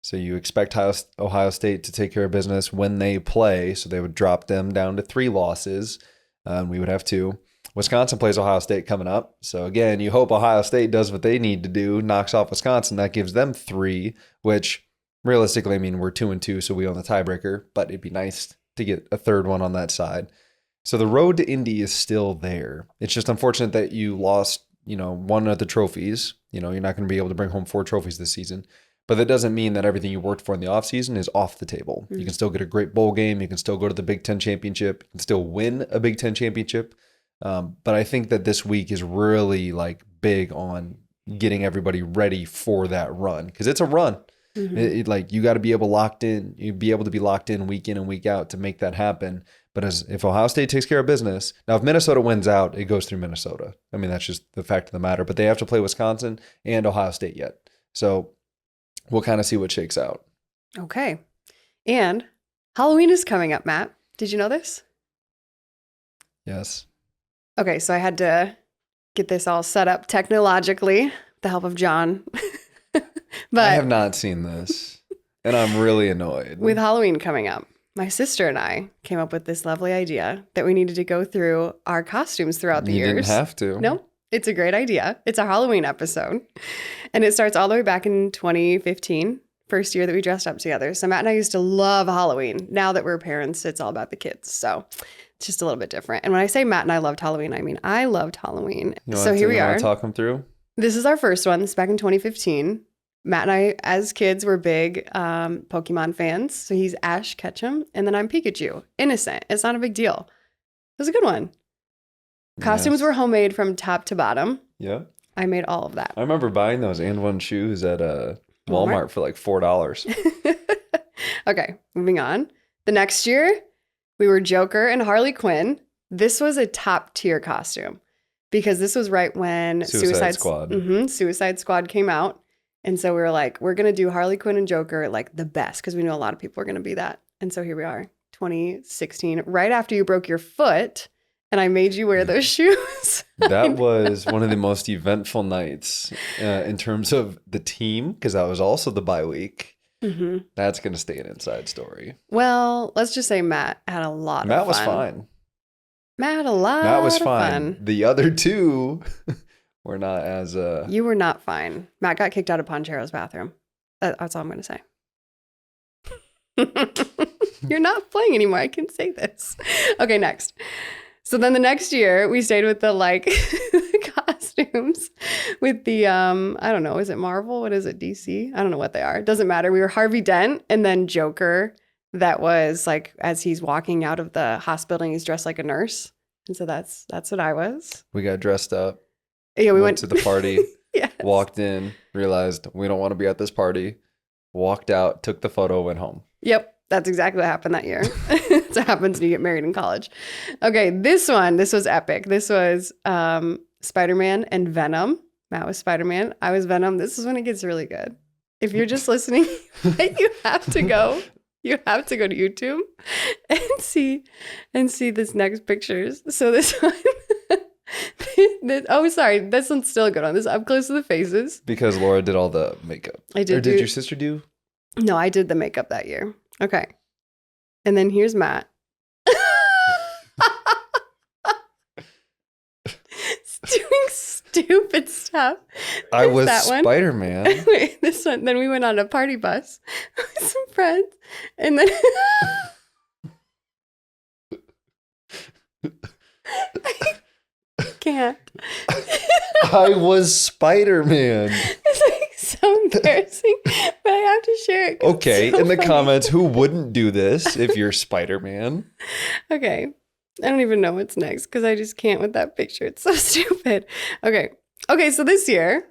[SPEAKER 2] So you expect Ohio State to take care of business when they play. So they would drop them down to 3 losses. We would have 2. Wisconsin plays Ohio State coming up. So again, you hope Ohio State does what they need to do, knocks off Wisconsin. That gives them 3, which realistically, I mean, we're 2-2, so we own the tiebreaker, but it'd be nice to get a 3rd one on that side. So the road to Indy is still there. It's just unfortunate that you lost, one of the trophies. You're not going to be able to bring home 4 trophies this season. But that doesn't mean that everything you worked for in the offseason is off the table. You can still get a great bowl game. You can still go to the Big Ten championship. You can still win a Big Ten championship. But I think that this week is really big on getting everybody ready for that run, because it's a run. Mm-hmm. You got to be able to be locked in week in and week out to make that happen. But if Ohio State takes care of business, now if Minnesota wins out, it goes through Minnesota. I mean, that's just the fact of the matter. But they have to play Wisconsin and Ohio State yet. So we'll kind of see what shakes out.
[SPEAKER 1] Okay. And Halloween is coming up, Matt. Did you know this?
[SPEAKER 2] Yes.
[SPEAKER 1] Okay, so I had to get this all set up technologically with the help of John. But
[SPEAKER 2] I have not seen this, and I'm really annoyed.
[SPEAKER 1] With Halloween coming up, my sister and I came up with this lovely idea that we needed to go through our costumes throughout the years.
[SPEAKER 2] You didn't have to.
[SPEAKER 1] No, it's a great idea. It's a Halloween episode. And it starts all the way back in 2015, first year that we dressed up together. So Matt and I used to love Halloween. Now that we're parents, it's all about the kids. So it's just a little bit different. And when I say Matt and I loved Halloween, I mean I loved Halloween. So here we are.
[SPEAKER 2] Want to talk them through?
[SPEAKER 1] This is our first one. This is back in 2015. Matt and I, as kids, were big Pokemon fans. So he's Ash Ketchum, and then I'm Pikachu. Innocent. It's not a big deal. It was a good one. Costumes were homemade from top to bottom.
[SPEAKER 2] Yeah.
[SPEAKER 1] I made all of that.
[SPEAKER 2] I remember buying those and one shoes at Walmart for $4.
[SPEAKER 1] Okay, moving on. The next year, we were Joker and Harley Quinn. This was a top tier costume because this was right when
[SPEAKER 2] Suicide Squad.
[SPEAKER 1] Suicide Squad came out. And so we were like, we're going to do Harley Quinn and Joker the best because we knew a lot of people were going to be that. And so here we are, 2016, right after you broke your foot and I made you wear those shoes.
[SPEAKER 2] That was one of the most eventful nights in terms of the team, because that was also the bye week. Mm-hmm. That's going to stay an inside story.
[SPEAKER 1] Well, let's just say Matt had a lot of fun.
[SPEAKER 2] Matt was fine.
[SPEAKER 1] Matt had a lot of fun.
[SPEAKER 2] The other two were not as...
[SPEAKER 1] You were not fine. Matt got kicked out of Ponchero's bathroom. That's all I'm going to say. You're not playing anymore. I can say this. Okay, next. So then the next year, we stayed with the costumes with the, I don't know, is it Marvel? What is it, DC? I don't know what they are. It doesn't matter. We were Harvey Dent and then Joker. That was as he's walking out of the hospital and he's dressed like a nurse. And so that's what I was.
[SPEAKER 2] We got dressed up.
[SPEAKER 1] Yeah, we went
[SPEAKER 2] to the party,
[SPEAKER 1] yes.
[SPEAKER 2] Walked in, realized we don't want to be at this party, walked out, took the photo, went home.
[SPEAKER 1] Yep. That's exactly what happened that year. That's what happens when you get married in college. Okay, this was epic. This was Spider-Man and Venom. Matt was Spider-Man. I was Venom. This is when it gets really good. If you're just listening, you have to go. You have to go to YouTube and see this next pictures. So this one, sorry, this one's still a good one. This is up close to the faces.
[SPEAKER 2] Because Laura did all the makeup.
[SPEAKER 1] I did.
[SPEAKER 2] Or did your sister do?
[SPEAKER 1] No, I did the makeup that year. Okay. And then here's Matt. Doing stupid stuff.
[SPEAKER 2] I was Spider-Man.
[SPEAKER 1] Wait, this one. Then we went on a party bus with some friends. And then... I can't.
[SPEAKER 2] I was Spider-Man.
[SPEAKER 1] It's so embarrassing, but I have to share it.
[SPEAKER 2] Okay, so in the comments, who wouldn't do this if you're Spider-Man?
[SPEAKER 1] Okay. I don't even know what's next because I just can't with that picture. It's so stupid. Okay. Okay, so this year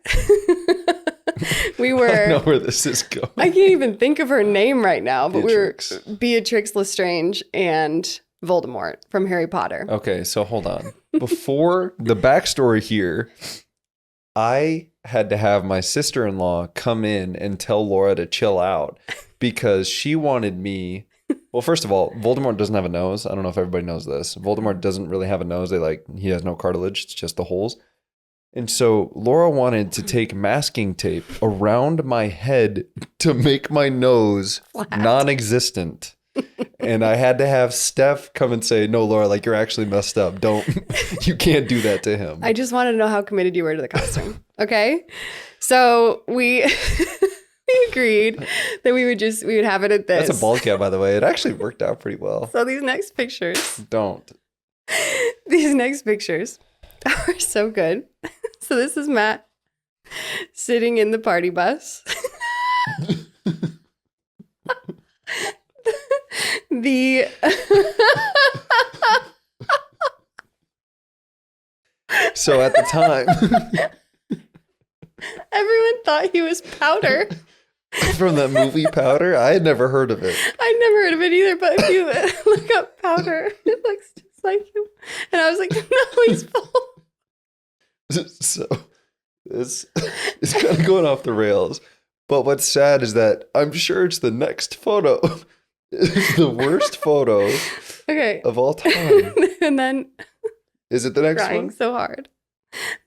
[SPEAKER 1] we were.
[SPEAKER 2] I know where this is going.
[SPEAKER 1] I can't even think of her name right now, but
[SPEAKER 2] Beatrix.
[SPEAKER 1] we were Beatrix Lestrange and Voldemort from Harry Potter.
[SPEAKER 2] Okay, so hold on. Before the backstory here, I had to have my sister-in-law come in and tell Laura to chill out because she wanted me. Well, first of all, Voldemort doesn't have a nose. I don't know if everybody knows this. Voldemort doesn't really have a nose. He has no cartilage. It's just the holes. And so Laura wanted to take masking tape around my head to make my nose
[SPEAKER 1] Flat.
[SPEAKER 2] non-existent. And I had to have Steph come and say, no, Laura, like you're actually messed up. You can't do that to him.
[SPEAKER 1] I just wanted to know how committed you were to the costume. Okay. So we agreed that we would have it at this.
[SPEAKER 2] That's a bald cap, by the way. It actually worked out pretty well.
[SPEAKER 1] So these next pictures are so good. So this is Matt sitting in the party bus.
[SPEAKER 2] So at the time,
[SPEAKER 1] everyone thought he was Powder.
[SPEAKER 2] From that movie Powder, I had never heard of it.
[SPEAKER 1] I'd never heard of it either, but if you look up Powder, it looks just like him. And I was like, no, he's full.
[SPEAKER 2] So it's kind of going off the rails. But what's sad is that I'm sure it's the next photo. It's the worst photo of all time.
[SPEAKER 1] And then
[SPEAKER 2] is it the next
[SPEAKER 1] crying
[SPEAKER 2] one?
[SPEAKER 1] So hard.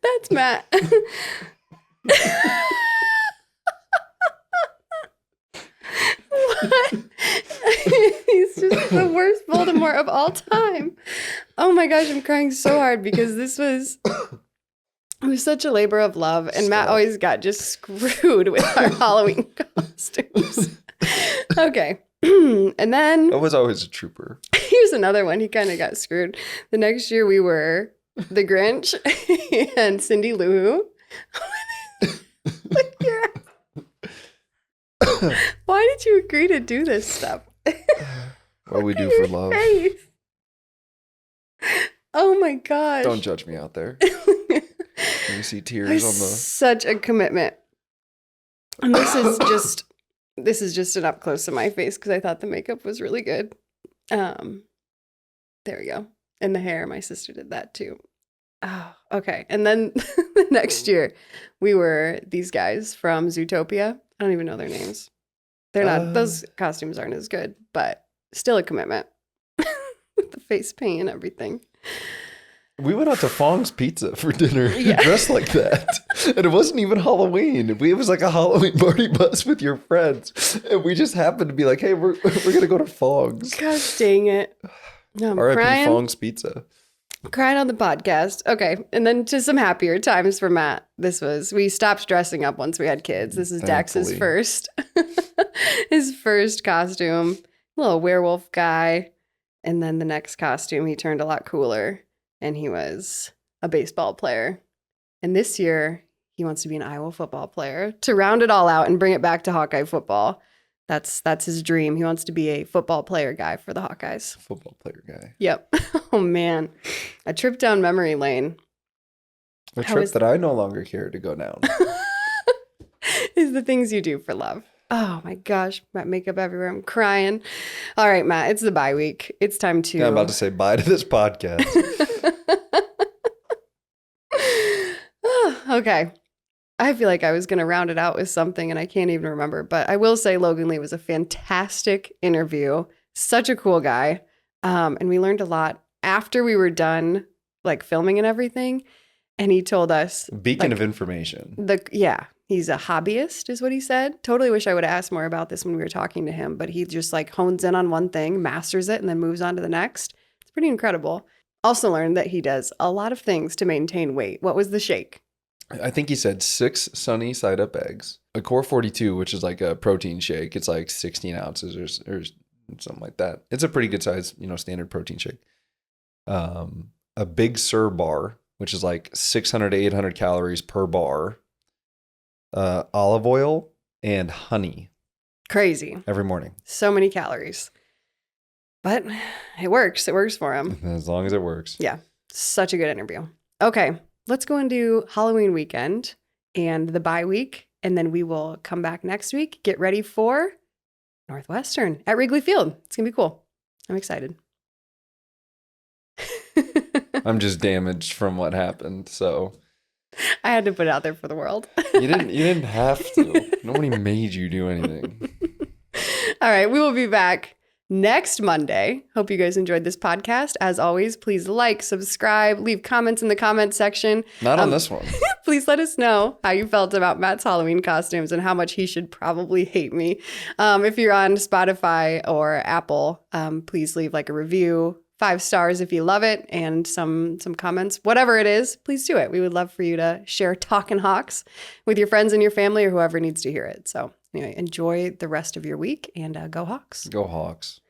[SPEAKER 1] That's Matt. What? He's just the worst Voldemort of all time. Oh my gosh, I'm crying so hard because it was such a labor of love, and Matt always got just screwed with our Halloween costumes. Okay. And then
[SPEAKER 2] I was always a trooper.
[SPEAKER 1] Here's another one. He kind of got screwed. The next year we were the Grinch and Cindy Lou Who. Why did you agree to do this stuff?
[SPEAKER 2] What we do for love.
[SPEAKER 1] Face. Oh my gosh.
[SPEAKER 2] Don't judge me out there. You see tears on the...
[SPEAKER 1] Such a commitment. And this is just an up close of my face because I thought the makeup was really good. There we go. And the hair, my sister did that too. Oh, okay. And then the next year, we were these guys from Zootopia. I don't even know their names. They're not, those costumes aren't as good, but still a commitment. With the face paint and everything.
[SPEAKER 2] We went out to Fong's Pizza for dinner dressed like that. And it wasn't even Halloween. It was like a Halloween party bus with your friends. And we just happened to be like, hey, we're going to go to Fong's.
[SPEAKER 1] Gosh dang it. No, I'm
[SPEAKER 2] R.I.P.
[SPEAKER 1] crying.
[SPEAKER 2] Fong's Pizza.
[SPEAKER 1] Crying on the podcast. Okay. And then to some happier times for Matt. We stopped dressing up once we had kids. This is Dax's first costume. Little werewolf guy. And then the next costume, he turned a lot cooler. And he was a baseball player. And this year, he wants to be an Iowa football player. To round it all out and bring it back to Hawkeye football. That's his dream. He wants to be a football player guy for the Hawkeyes.
[SPEAKER 2] Football player guy.
[SPEAKER 1] Yep. Oh, man. A trip down memory lane.
[SPEAKER 2] A trip that I no longer care to go down.
[SPEAKER 1] Is the things you do for love. Oh, my gosh. My makeup everywhere. I'm crying. All right, Matt. It's the bye week. It's time to...
[SPEAKER 2] Yeah, I'm about to say bye to this podcast.
[SPEAKER 1] Okay. I feel like I was going to round it out with something and I can't even remember, but I will say Logan Lee was a fantastic interview. Such a cool guy. And we learned a lot after we were done like filming and everything. And he told us
[SPEAKER 2] beacon of information.
[SPEAKER 1] He's a hobbyist is what he said. Totally wish I would have asked more about this when we were talking to him, but he just like hones in on one thing, masters it, and then moves on to the next. It's pretty incredible. Also learned that he does a lot of things to maintain weight. What was the shake?
[SPEAKER 2] I think he said 6 sunny side up eggs, a Core 42, which is like a protein shake. It's like 16 ounces or something like that. It's a pretty good size, standard protein shake. A Big Sur bar, which is like 600 to 800 calories per bar. Olive oil and honey.
[SPEAKER 1] Crazy.
[SPEAKER 2] Every morning.
[SPEAKER 1] So many calories. But it works. It works for him.
[SPEAKER 2] As long as it works.
[SPEAKER 1] Yeah. Such a good interview. Okay. Let's go into Halloween weekend and the bye week. And then we will come back next week. Get ready for Northwestern at Wrigley Field. It's going to be cool. I'm excited.
[SPEAKER 2] I'm just damaged from what happened, so
[SPEAKER 1] I had to put it out there for the world.
[SPEAKER 2] you didn't have to. Nobody made you do anything.
[SPEAKER 1] All right, we will be back next Monday. Hope you guys enjoyed this podcast. As always, please like, subscribe, leave comments in the comment section.
[SPEAKER 2] Not on this one.
[SPEAKER 1] Please let us know how you felt about Matt's Halloween costumes and how much he should probably hate me. If you're on Spotify or Apple, please leave like a review. 5 stars if you love it, and some comments. Whatever it is, please do it. We would love for you to share Talkin Hawks with your friends and your family or whoever needs to hear it. So anyway, enjoy the rest of your week and go Hawks.
[SPEAKER 2] Go Hawks.